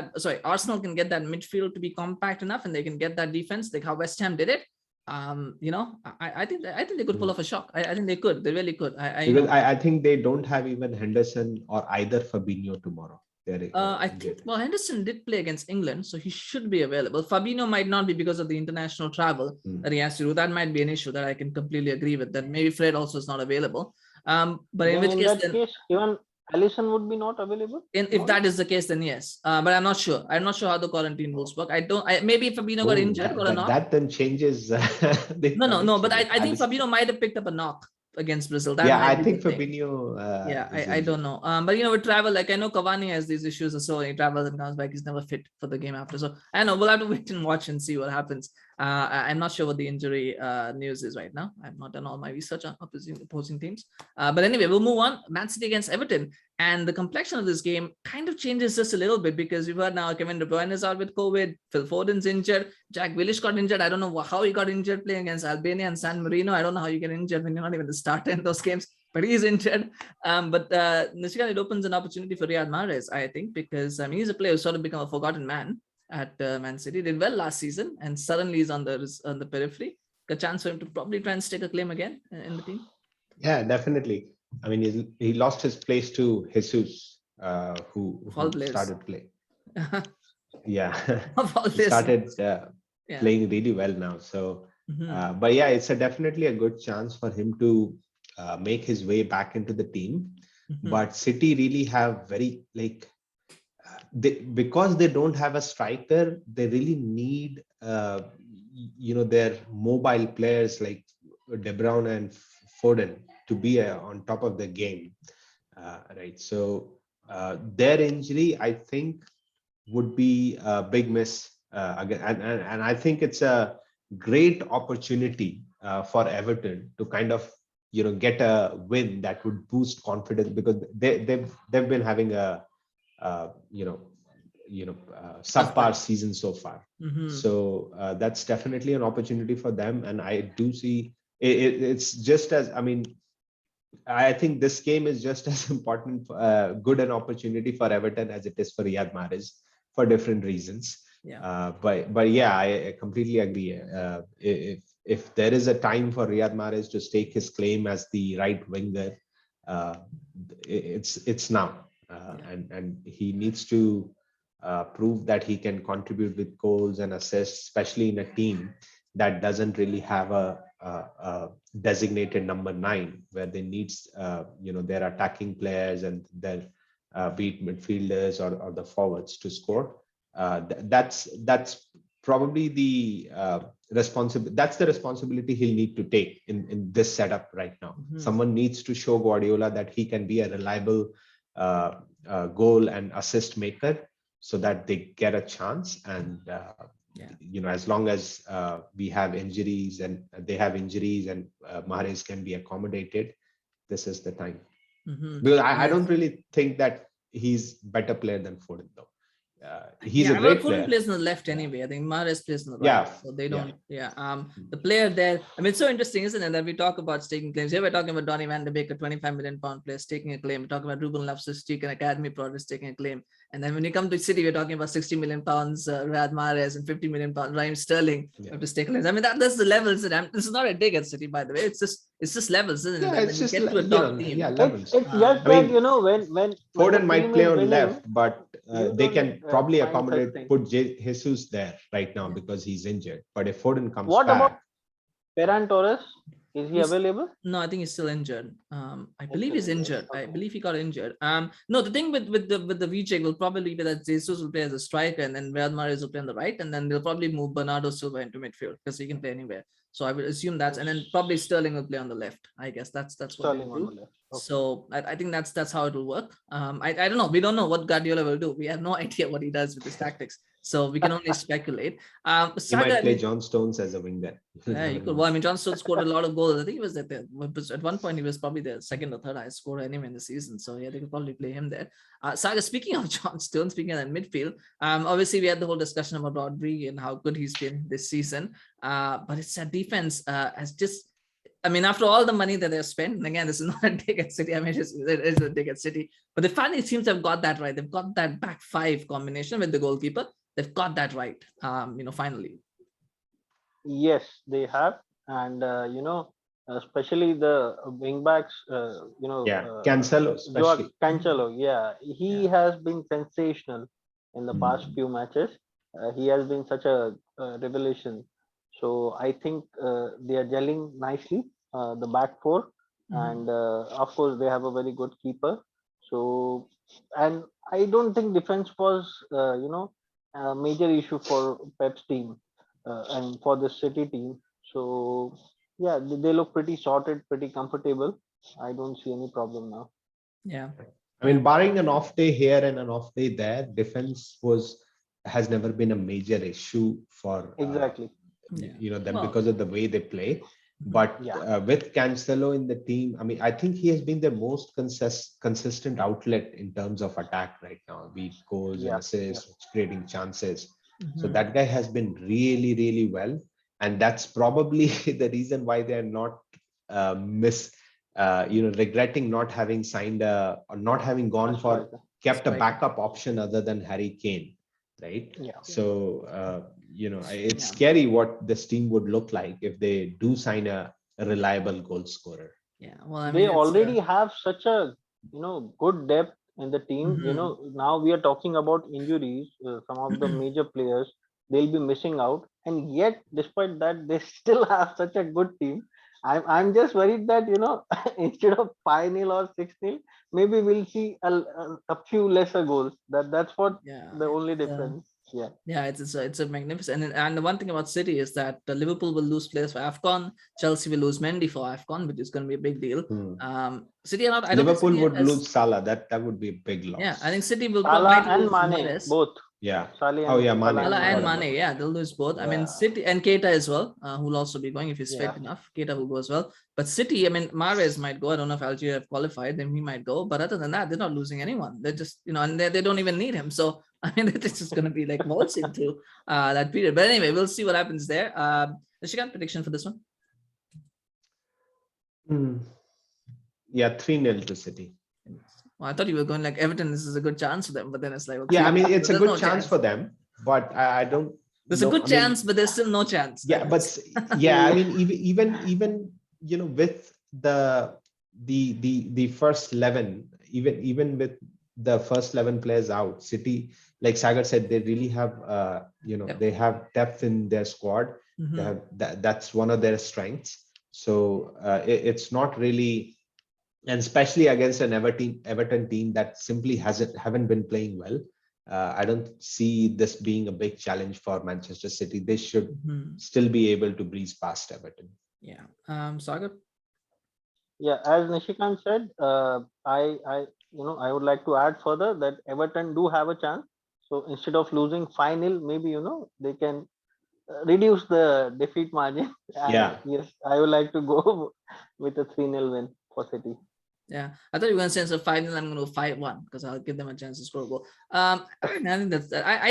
Arsenal can get that midfield to be compact enough, and they can get that defense like how West Ham did it. I think they could pull off a shock. I think they could. They really could. I think they don't have even Henderson or either Fabinho tomorrow. I think Henderson did play against England, so he should be available. Fabinho might not be because of the international travel that he has to do. That might be an issue that I can completely agree with. That maybe Fred also is not available. But in which case, even Alisson would be not available. If that is the case, then yes. But I'm not sure. I'm not sure how the quarantine rules work. Maybe Fabinho got injured or not. That then changes. No. But I think Fabinho might have picked up a knock against Brazil. I think Fabinho. I don't know. But with travel, like I know Cavani has these issues, so when he travels and comes back, he's never fit for the game after. So I know we'll have to wait and watch and see what happens. I'm not sure what the injury news is right now. I've not done all my research on opposing teams. But anyway, we'll move on. Man City against Everton. And the complexion of this game kind of changes just a little bit because we've heard now Kevin De Bruyne is out with COVID. Phil Foden's injured. Jack Grealish got injured. I don't know how he got injured playing against Albania and San Marino. I don't know how you get injured when you're not even the starter in those games. But he's injured. But Nishikant, it opens an opportunity for Riyad Mahrez, I think, because he's a player who's sort of become a forgotten man at Man City. Did well last season and suddenly he's on the periphery. A chance for him to probably try and stake a claim again in the team. Yeah, definitely. I mean, he lost his place to Jesus, who started playing. Yeah, he started playing really well now. So, but yeah, it's definitely a good chance for him to make his way back into the team. But City really have because they don't have a striker, they really need their mobile players like De Bruyne and Foden to be on top of the game, right? So Their injury, I think, would be a big miss again, and I think it's a great opportunity for Everton to kind of get a win that would boost confidence, because they've been having a uh, you know subpar season so far. So that's definitely an opportunity for them, and I do see it's just as, I mean, I think this game is just as important, good an opportunity for Everton as it is for Riyad Mahrez, for different reasons. Yeah. But yeah, I completely agree. If there is a time for Riyad Mahrez to stake his claim as the right winger, uh, it's now, and he needs to prove that he can contribute with goals and assists, especially in a team that doesn't really have a designated number 9, where they needs their attacking players and their beat midfielders or the forwards to score. That's probably the that's the responsibility he'll need to take in this setup right now. Someone needs to show Guardiola that he can be a reliable goal and assist maker, so that they get a chance. And as long as we have injuries and they have injuries, and Mahrez can be accommodated, this is the time. Because I don't really think that he's better player than Foden, though. He's a great player. Foden plays on the left anyway. I think Mahrez plays on the right, so they don't. The player there. I mean, it's so interesting, isn't it? That we talk about staking claims. Here we're talking about Donny van de Beek, a 25 million pound player, staking a claim. We're talking about Ruben Loftus-Cheek, an academy product, taking a claim. And then when you come to City, we're talking about 60 million pounds, Riyad Mahrez, and 50 million pounds, Raheem Sterling, to stake claims. I mean, that's the levels. This is not a dig at City, by the way. It's just levels, isn't it? Yeah, it's just levels. It's just that when Foden might play on left, but they can probably accommodate, put Jesus there right now because he's injured. But if Foden comes what back, about Ferran Torres? Is he available? No, I think he's still injured. I believe he's injured. I believe he got injured. No, the thing with the recheck will probably be that Jesus will play as a striker, and then Riyad Mahrez will play on the right, and then they'll probably move Bernardo Silva into midfield because he can play anywhere. So I would assume that's, and then probably Sterling will play on the left. I guess that's what Sterling they'll do. on the left. Okay. So I think that's how it will work. I don't know. We don't know what Guardiola will do. We have no idea what he does with his tactics. So we can only speculate. He might play John Stones as a winger. Yeah, you could. Well, I mean, John Stones scored a lot of goals. I think he was at one point he was probably the second or third highest scorer anyway in the season. So yeah, they could probably play him there. Saga, speaking of John Stones, speaking of that midfield, obviously we had the whole discussion about Rodri and how good he's been this season. But it's a defense has just. I mean, after all the money that they've spent, and again, this is not a dig at City. I mean, it is a dig at City. But they finally seems to have got that right. They've got that back five combination with the goalkeeper. They've got that right. Finally. Yes, they have, and especially the wing backs. Cancelo, especially. Cancelo, he has been sensational in the past few matches. He has been such a revelation. So I think they are gelling nicely, the back four, and of course they have a very good keeper. So, and I don't think defense was a major issue for Pep's team and for the City team. So yeah, they look pretty sorted, pretty comfortable. I don't see any problem now. Yeah. I mean, barring an off day here and an off day there, defense has never been a major issue for exactly. Them because of the way they play. But with Cancelo in the team, I mean, I think he has been the most consistent outlet in terms of attack right now, be it goals and assists, creating chances. So that guy has been really, really well, and that's probably the reason why they are not regretting not having signed or not having gone for kept a backup option other than Harry Kane, right? Yeah. So it's scary what this team would look like if they do sign a reliable goal scorer. Yeah, well, I mean, they already have such a good depth in the team. Now we are talking about injuries. Some of the major players, they'll be missing out, and yet despite that, they still have such a good team. I'm just worried that instead of 5-0 or 6-0, maybe we'll see a few lesser goals. That's what the only difference. Yeah, it's a magnificent. And the one thing about City is that Liverpool will lose players for AFCON. Chelsea will lose Mendy for AFCON, which is going to be a big deal. City are not. I don't think Liverpool City would has, lose Salah. That would be a big loss. Yeah, I think City will Salah might and lose Mane, Mahrez. both. Yeah. Salah Oh yeah, Mane. Salah and Forgot Mane, about yeah, they'll lose both. I mean, Yeah. City and Keita as well, who will also be going if he's fit Yeah. enough. Keita will go as well. But City, I mean, Mahrez might go. I don't know if Algeria have qualified, then he might go. But other than that, they're not losing anyone. They're just, and they don't even need him. So, I mean, it's just going to be like waltzing through that period. But anyway, we'll see what happens there. Nishikant, prediction for this one? Yeah, 3-0 to City. Well, I thought you were going like Everton. This is a good chance for them, but then it's like, Yeah, I mean, it's a there's good no chance for them, but I don't. There's a good chance, but there's still no chance. Yeah, but yeah, I mean, even with the first 11, even with the first 11 players out, City, like Sagar said, they really have they have depth in their squad. They have that's one of their strengths. So it's not really, and especially against an Everton team that simply haven't been playing well. I don't see this being a big challenge for Manchester City. They should still be able to breeze past Everton. Yeah. Sagar? Yeah, as Nishikant said, I would like to add further that Everton do have a chance. So instead of losing 5-0, maybe they can reduce the defeat margin. And Yeah. yes, I would like to go with a 3-0 win for City. Yeah, I thought you were going to say instead of 5-0, I'm going to go 5-1 because I'll give them a chance to score a goal. I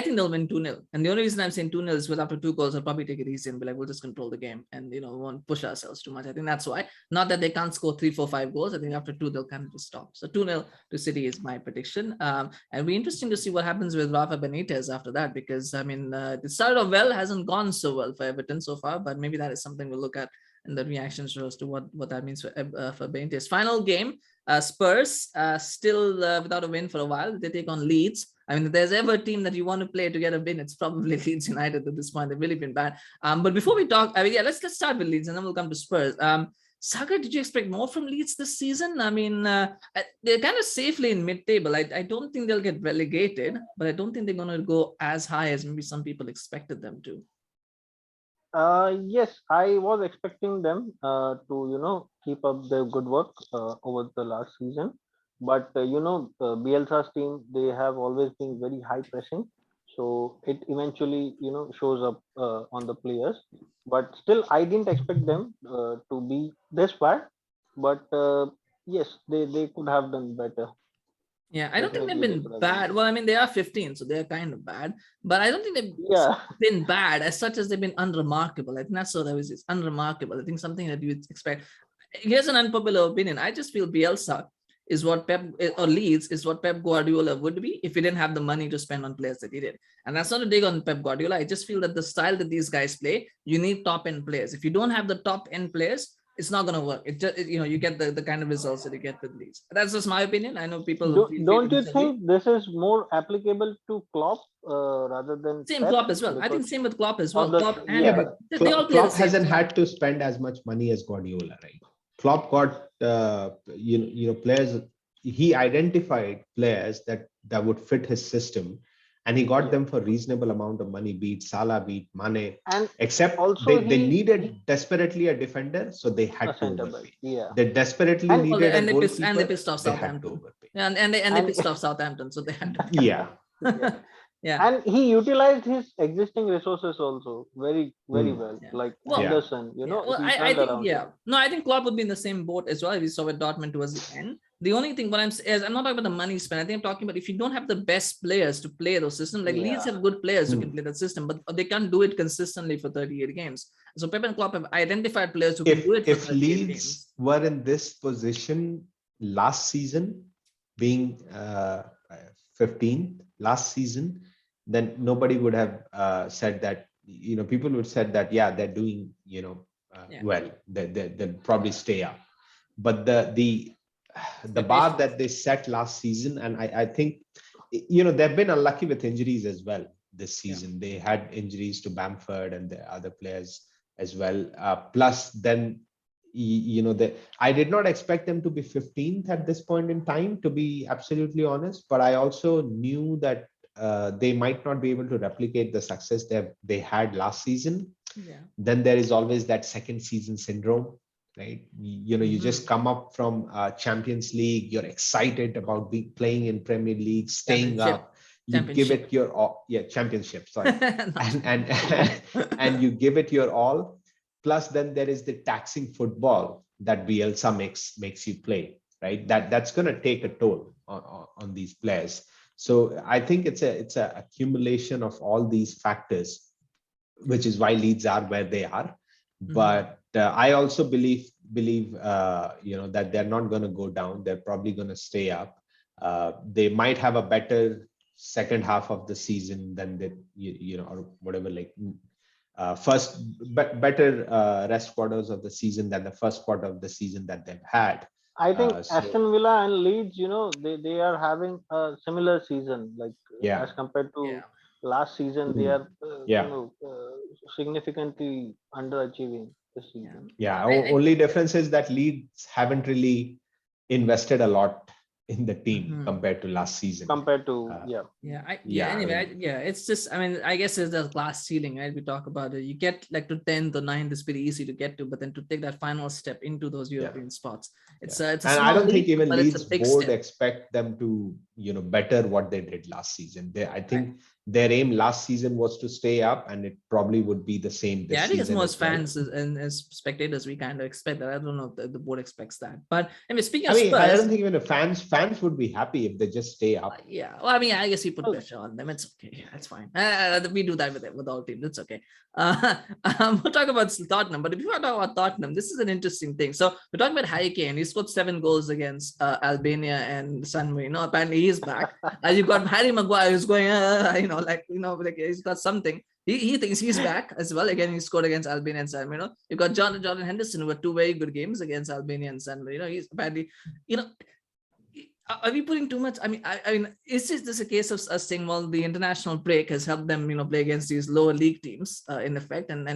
think they'll win 2-0. And the only reason I'm saying 2-0 is because after 2 goals, I'll probably take it easy and be like, we'll just control the game and, we won't push ourselves too much. I think that's why. Not that they can't score 3, 4, 5 goals. I think after 2, they'll kind of just stop. So 2-0 to City is my prediction. And it'll be interesting to see what happens with Rafa Benitez after that because, I mean, it started off well, hasn't gone so well for Everton so far, but maybe that is something we'll look at in the reactions as to what that means for Benitez. Final game. Spurs still without a win for a while. They take on Leeds. I mean, if there's ever a team that you want to play to get a win, it's probably Leeds United at this point. They've really been bad. But before we talk, let's start with Leeds and then we'll come to Spurs. Sagar, did you expect more from Leeds this season? I mean, they're kind of safely in mid-table. I don't think they'll get relegated, but I don't think they're going to go as high as maybe some people expected them to. Yes, I was expecting them to keep up their good work over the last season, but Bielsa's team, they have always been very high pressing, so it eventually shows up on the players. But still, I didn't expect them to be this bad, but yes, they could have done better. Yeah, I don't think they've been bad. Well, I mean, they are 15, so they're kind of bad. But I don't think they've been bad as such as they've been unremarkable. I think that's what I was. It's unremarkable. I think something that you would expect. Here's an unpopular opinion. I just feel Bielsa is what Leeds is what Pep Guardiola would be if he didn't have the money to spend on players that he did. And that's not a dig on Pep Guardiola. I just feel that the style that these guys play, you need top-end players. If you don't have the top-end players, it's not going to work. It just, you get the kind of results that you get with Leeds. That's just my opinion. I know people don't you think this is more applicable to Klopp rather than same Pep? Klopp as well? I think same with Klopp as well. Klopp hasn't had to spend as much money as Guardiola, right? Klopp got players. He identified players that would fit his system, and he got them for reasonable amount of money. Be it Salah, be it Mane, and except also they needed desperately a defender, so they had to overpay. Yeah, they desperately needed a goalkeeper, and they pissed off Southampton. And they pissed off Southampton, so they had to. Yeah. And he utilized his existing resources also very well, like Henderson. I think Klopp would be in the same boat as well. We saw with Dortmund towards the end. The only thing I'm not talking about the money spent. I think I'm talking about if you don't have the best players to play those systems, like Leeds have good players who can play that system, but they can't do it consistently for 38 games. So Pep and Klopp have identified players who can do it. If Leeds were in this position last season, being 15th last season, then nobody would have said that. People would said that they're doing well. They'll probably stay up. But the bar that they set last season, and I think they've been unlucky with injuries as well this season. They had injuries to Bamford and the other players as well. Plus, then I did not expect them to be 15th at this point in time, to be absolutely honest. But I also knew that they might not be able to replicate the success they had last season. Yeah. Then there is always that second season syndrome, right? You just come up from Champions League, you're excited about playing in Premier League, staying up, you give it your all. Yeah, championship, sorry. and you give it your all. Plus then there is the taxing football that Bielsa makes you play, right? That's going to take a toll on these players. So I think it's a accumulation of all these factors, which is why Leeds are where they are. But I also believe that they're not going to go down. They're probably going to stay up. They might have a better second half of the season than or whatever, like better rest quarters of the season than the first quarter of the season that they've had. I think Aston Villa and Leeds, they are having a similar season, like as compared to last season. They are significantly underachieving this season. Only difference is that Leeds haven't really invested a lot in the team compared to last season. It's just, I guess it's the glass ceiling, right? We talk about it. You get like to 10th or 9th is pretty easy to get to, but then to take that final step into those European spots, it's a and I don't think even Leeds board step. expect them to better what they did last season. I think their aim last season was to stay up, and it probably would be the same this season. I think it's more as fans and as spectators, we kind of expect that. I don't know if the board expects that. But speaking of Spurs, I don't think even the fans would be happy if they just stay up. I guess we put pressure on them. It's okay. That's fine. We do that with all teams. It's okay. We'll talk about Tottenham. But before I talk about Tottenham, this is an interesting thing. So we're talking about Harry Kane. He scored 7 goals against Albania and San Marino. Apparently he's back. You've got Harry Maguire who's going, he's got something. He thinks he's back as well. Again, he scored against Albania and San Marino. You've got Jordan Henderson, who had 2 very good games against Albania and San Marino. He's apparently, are we putting too much? Is this a case of us saying, well, the international break has helped them, play against these lower league teams in effect, and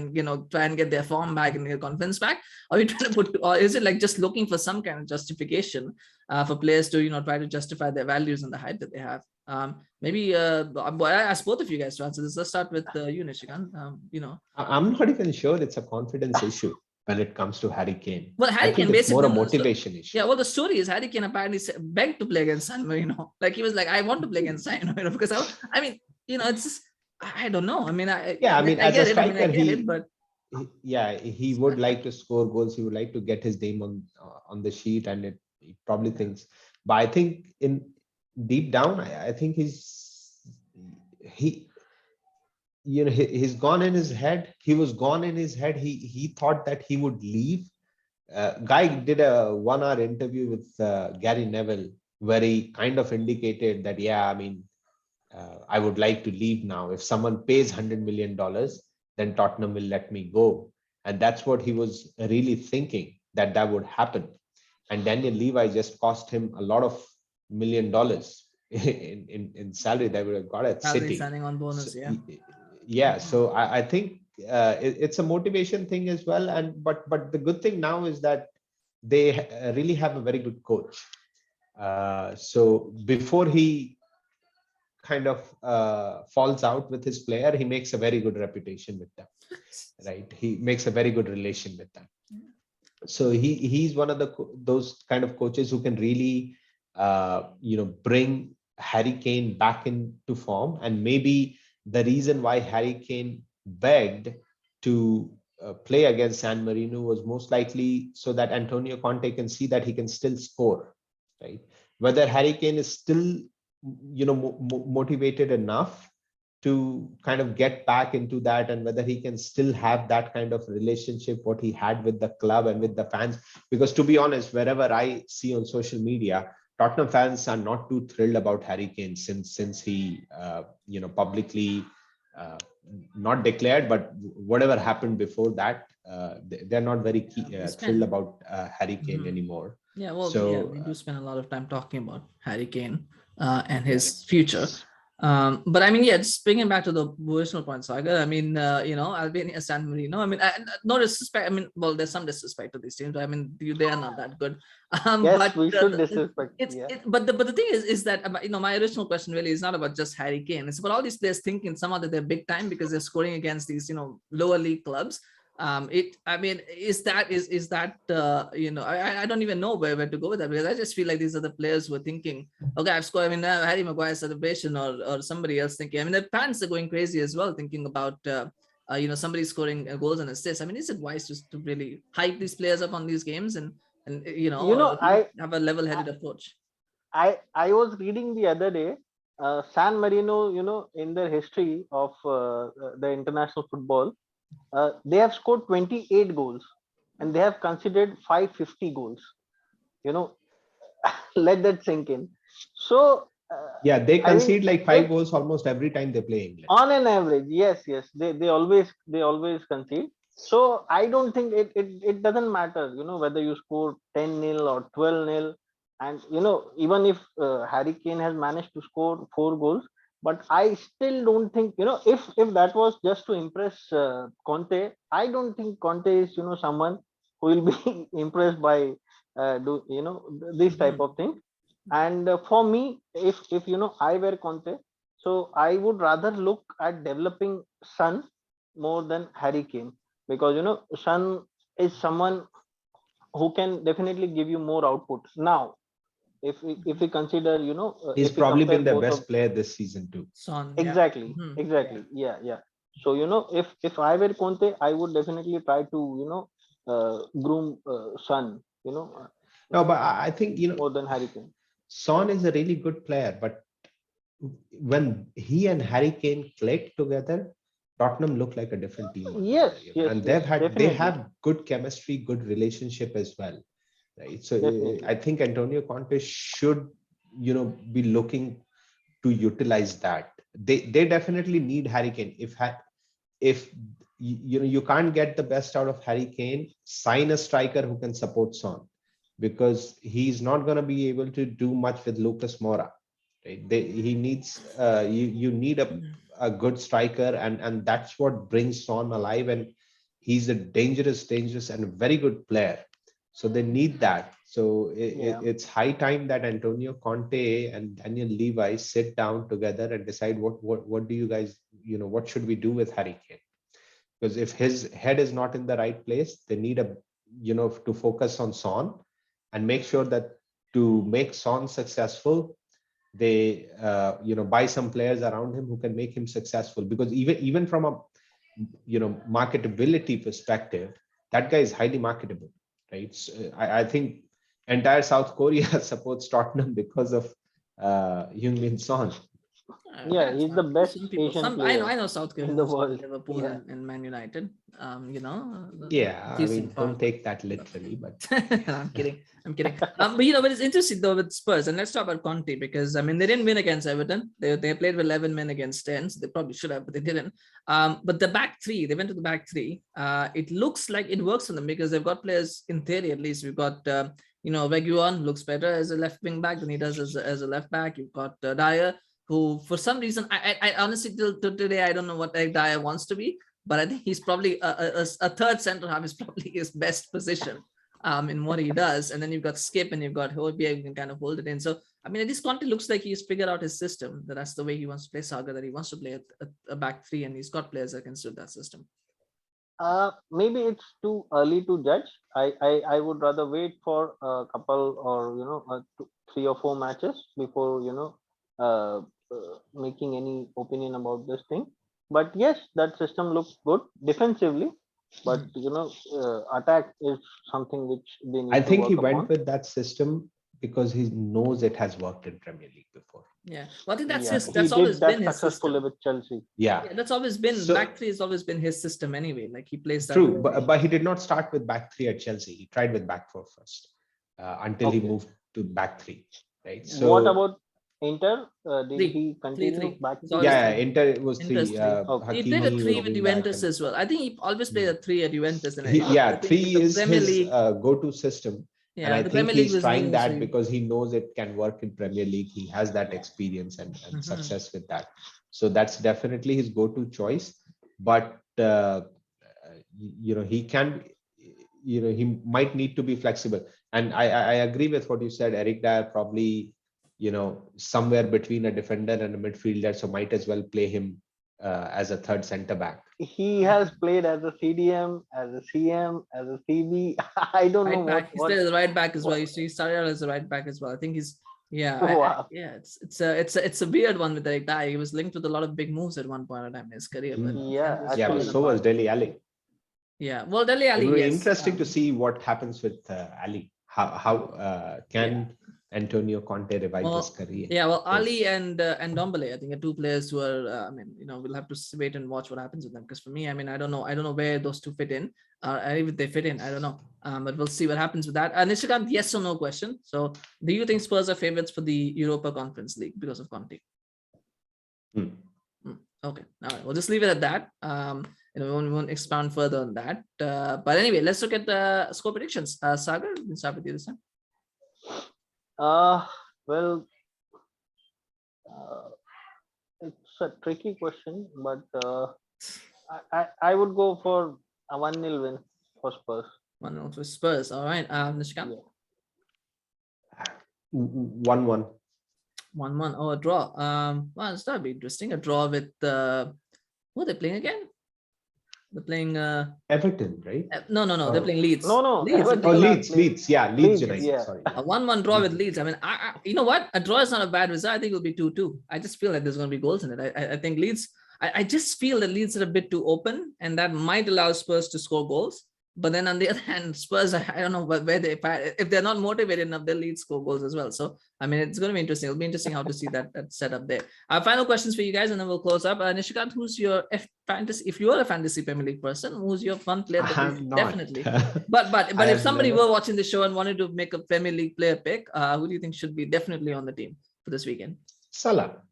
try and get their form back and their confidence back? Are we trying to or is it like just looking for some kind of justification for players to, try to justify their values and the height that they have? Maybe I ask both of you guys to answer this. Let's start with you, Nishikant. I'm not even sure it's a confidence issue when it comes to Harry Kane. Well, Harry Kane basically more a motivation issue. Yeah, well, the story is Harry Kane apparently begged to play against San Marino. Like he was like, I want to play against San Marino because it's just, I don't know. As a striker, he would like to score goals. He would like to get his name on the sheet, and he probably thinks. But I think deep down, I think he's gone in his head. He was gone in his head. He thought that he would leave. Guy did a 1-hour interview with Gary Neville where he kind of indicated that, I would like to leave now. If someone pays $100 million, then Tottenham will let me go. And that's what he was really thinking, that would happen. And Daniel Levy just cost him a lot of $1 million in salary that would have got at City. Signing on bonus, So I think it's a motivation thing as well. But the good thing now is that they really have a very good coach. So before he kind of falls out with his player, he makes a very good reputation with them, right? He makes a very good relation with them. So he's one of those kind of coaches who can really bring Harry Kane back into form. And maybe the reason why Harry Kane begged to play against San Marino was most likely so that Antonio Conte can see that he can still score, right? Whether Harry Kane is still motivated enough to kind of get back into that, and whether he can still have that kind of relationship what he had with the club and with the fans. Because to be honest, wherever I see on social media, Tottenham fans are not too thrilled about Harry Kane since he publicly not declared, but whatever happened before that, they're not very thrilled about Harry Kane anymore. We do spend a lot of time talking about Harry Kane and his future. But I mean, yeah, just bringing back to the original point, Sagar. I mean, Albania, San Marino. I mean, no disrespect. I mean, well, there's some disrespect to these teams. But I mean, they are not that good. Yes, But we should disrespect. but the thing is that my original question really is not about just Harry Kane. It's about all these players thinking somehow that they're big time because they're scoring against these lower league clubs. I mean, is that I don't even know where to go with that, because I just feel like these are the players who are thinking, okay, I've scored. I mean, Harry Maguire celebration, or somebody else thinking. I mean, the fans are going crazy as well, thinking about somebody scoring goals and assists. I mean, is it wise to really hype these players up on these games and have a level-headed approach? I was reading the other day, San Marino, in their history of the international football, they have scored 28 goals and they have conceded 550 goals. Let that sink in. So yeah, they concede like 5 goals almost every time they play England. On an average, yes, they always concede. So I don't think it doesn't matter, whether you score 10-0 or 12-0. And even if Harry Kane has managed to score 4 goals, but I still don't think, if that was just to impress Conte, I don't think Conte is someone who will be impressed by this type of thing. And for me, if I were Conte, so I would rather look at developing Son more than Harry Kane, because Son is someone who can definitely give you more output. Now, if we consider, he's probably been the best player this season too. Son, exactly, exactly, yeah. So if I were Conte, I would definitely try to groom Son, no, but I think more than Harry Kane. Son is a really good player, but when he and Harry Kane click together, Tottenham look like a different team. Yes, and they have good chemistry, good relationship as well, right? So I think Antonio Conte should be looking to utilize that. They definitely need Harry Kane. If you can't get the best out of Harry Kane, sign a striker who can support Son, because he's not going to be able to do much with Lucas Moura. Right? He needs you need a good striker, and that's what brings Son alive. And he's a dangerous and very good player. So they need that. So it's high time that Antonio Conte and Daniel Levy sit down together and decide what do you guys, what should we do with Harry Kane? Because if his head is not in the right place, they need to focus on Son and make sure that to make Son successful, they buy some players around him who can make him successful. Because even from a marketability perspective, that guy is highly marketable, right? So I think entire South Korea supports Tottenham because of Heung-min Son. Yeah, he's the best Asian player. I know South Korea in the world. Liverpool and Man United. Yeah, I mean, don't take that literally, but I'm kidding. But it's interesting though with Spurs, and let's talk about Conte, because I mean they didn't win against Everton. They played with 11 men against 10. So they probably should have, but they didn't. But the back three, they went to the back three. It looks like it works for them because they've got players, in theory at least. We've got Reguilon looks better as a left wing back than he does as a left back. You've got Dyer, who for some reason, I honestly till today I don't know what Eric Dyer wants to be, but I think he's probably a third center half is probably his best position in what he does. And then you've got Skip and you've got Howe who can kind of hold it in. So I mean, at least Conte looks like he's figured out his system. That's the way he wants to play Saga, that he wants to play a back three, and he's got players that can suit that system. Maybe it's too early to judge. I would rather wait for a couple or 3 or 4 matches before making any opinion about this thing. But yes, that system looks good defensively, but attack is something which they need. I think to he work went upon. with that system because he knows it has worked in Premier League before. Yeah, well, I think that's that's always been his successful system. with Chelsea. Yeah, that's always been back three has always been his system anyway. Like he plays that. True, but he did not start with back three at Chelsea. He tried with back four first until he moved to back three. Right. Yeah. So what about Inter? Did he continue back? Yeah, Inter was three. He played a 3 with Juventus as well. I think he always played a 3 at Juventus. Three is his go-to system. And I the think Premier League he's was trying new, that so because he knows it can work in Premier League. He has that experience and success with that. So that's definitely his go-to choice. But he can, he might need to be flexible. And I agree with what you said. Eric Dyer probably, somewhere between a defender and a midfielder, so might as well play him as a third centre back. He has played as a CDM, as a CM, as a CB. I don't know right back. He's played as a right back as well. He started out as a right back as well. I think he's Wow. it's a weird one with Eric Dyer. He was linked with a lot of big moves at one point in time in his career. But Yeah, just Yeah, but fallen so was apart. Dele Alli. Yeah, well, Dele It will Alli, be yes. interesting to see what happens with Ali. How can Antonio Conte revive his career? Yeah, well, Ali Yes. and Ndombele, I think, are two players who are. We'll have to wait and watch what happens with them. Because for me, I don't know where those two fit in. If they fit in, I don't know. But we'll see what happens with that. Nishikant, yes or no question. So, do you think Spurs are favorites for the Europa Conference League because of Conte? Okay, all right. We'll just leave it at that. We won't expound further on that. But anyway, let's look at the score predictions. Sagar, we can start with you this time. Well, it's a tricky question, but I would go for a 1-0 win for Spurs. 1-0 for Spurs. All right. Nishikant? Yeah. 1-1. 1-1. Oh, a draw. Well, this that'd be interesting. A draw with who are they playing again? They're playing Everton, right? No. They're playing Leeds. No. Leeds. Everton Oh, are Leeds. playing- Leeds. Yeah, Leeds Leeds, United. yeah. Sorry. A 1-1 draw with Leeds. I mean, you know what? A draw is not a bad result. I think it'll be 2-2. I just feel like there's going to be goals in it. I think Leeds. I just feel that Leeds are a bit too open, and that might allow Spurs to score goals. But then on the other hand, Spurs, I don't know where if they're not motivated enough, they'll lead score goals as well. So, I mean, it's going to be interesting. It'll be interesting how to see that setup there. Final questions for you guys, and then we'll close up. Nishikant, who's your fantasy? If you're a fantasy Premier League person, who's your fun player? I'm not. Definitely. But if somebody were watching the show and wanted to make a Premier League player pick, who do you think should be definitely on the team for this weekend? Salah.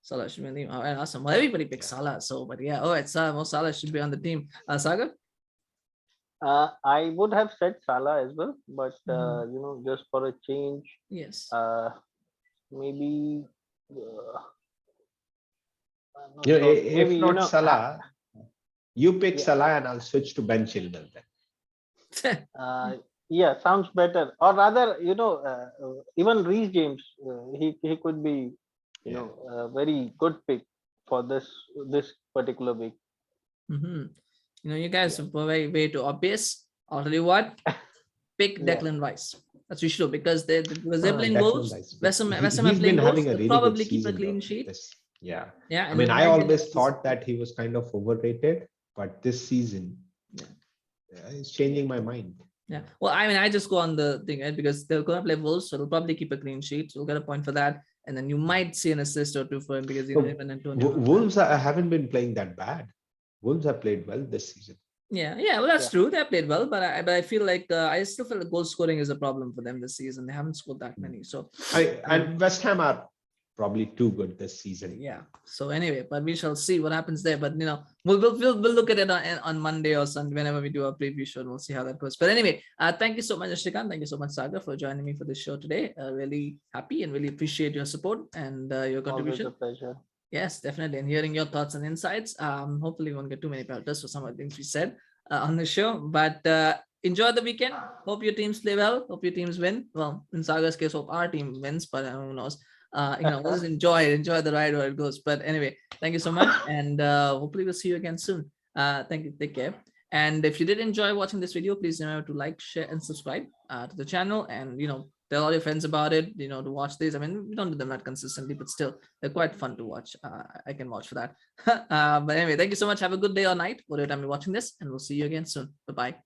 Salah should be on the team. All right, awesome. Well, everybody picks Salah. So, but yeah, all right, Salah should be on the team. Sagar? I would have said Salah as well, but just for a change, Yes. maybe. If not Salah, you pick Salah and I'll switch to Ben Chilwell then. Yeah, sounds better. Or rather, even Reece James, he could be, a very good pick for this particular week. You guys are way too obvious. I'll tell you what, pick Declan Rice. That's what you should do because they're playing Wolves. West Ham are playing Wolves. They'll probably keep a clean sheet. Yeah. Yeah. I mean, I always thought that he was kind of overrated, but this season, it's changing my mind. Yeah. Well, I mean, I just go on the thing, right? Because they're going to play Wolves, so they'll probably keep a clean sheet. So we'll get a point for that. And then you might see an assist or two for him because Wolves haven't been playing that bad. Wolves have played well this season. Yeah. Well, that's true. They have played well, but I feel like I still feel like goal scoring is a problem for them this season. They haven't scored that many. So and West Ham are probably too good this season. Yeah. So anyway, but we shall see what happens there. But we'll look at it on Monday or Sunday whenever we do our preview show, and we'll see how that goes. But anyway, thank you so much, Nishikant. Thank you so much, Sagar, for joining me for this show today. Really happy and really appreciate your support and your contribution. Always a pleasure. Yes, definitely. And hearing your thoughts and insights. Hopefully we won't get too many pelters for some of the things we said on the show. But enjoy the weekend. Hope your teams play well. Hope your teams win. Well, in Sagar's case, hope our team wins, but who knows. We'll just enjoy the ride where it goes. But anyway, thank you so much. And hopefully we'll see you again soon. Thank you. Take care. And if you did enjoy watching this video, please remember to like, share, and subscribe to the channel. And, tell all your friends about it, to watch these. I mean, we don't do them that consistently, but still, they're quite fun to watch. I can watch for that. But anyway, thank you so much. Have a good day or night, whatever time you're watching this, and we'll see you again soon. Bye-bye.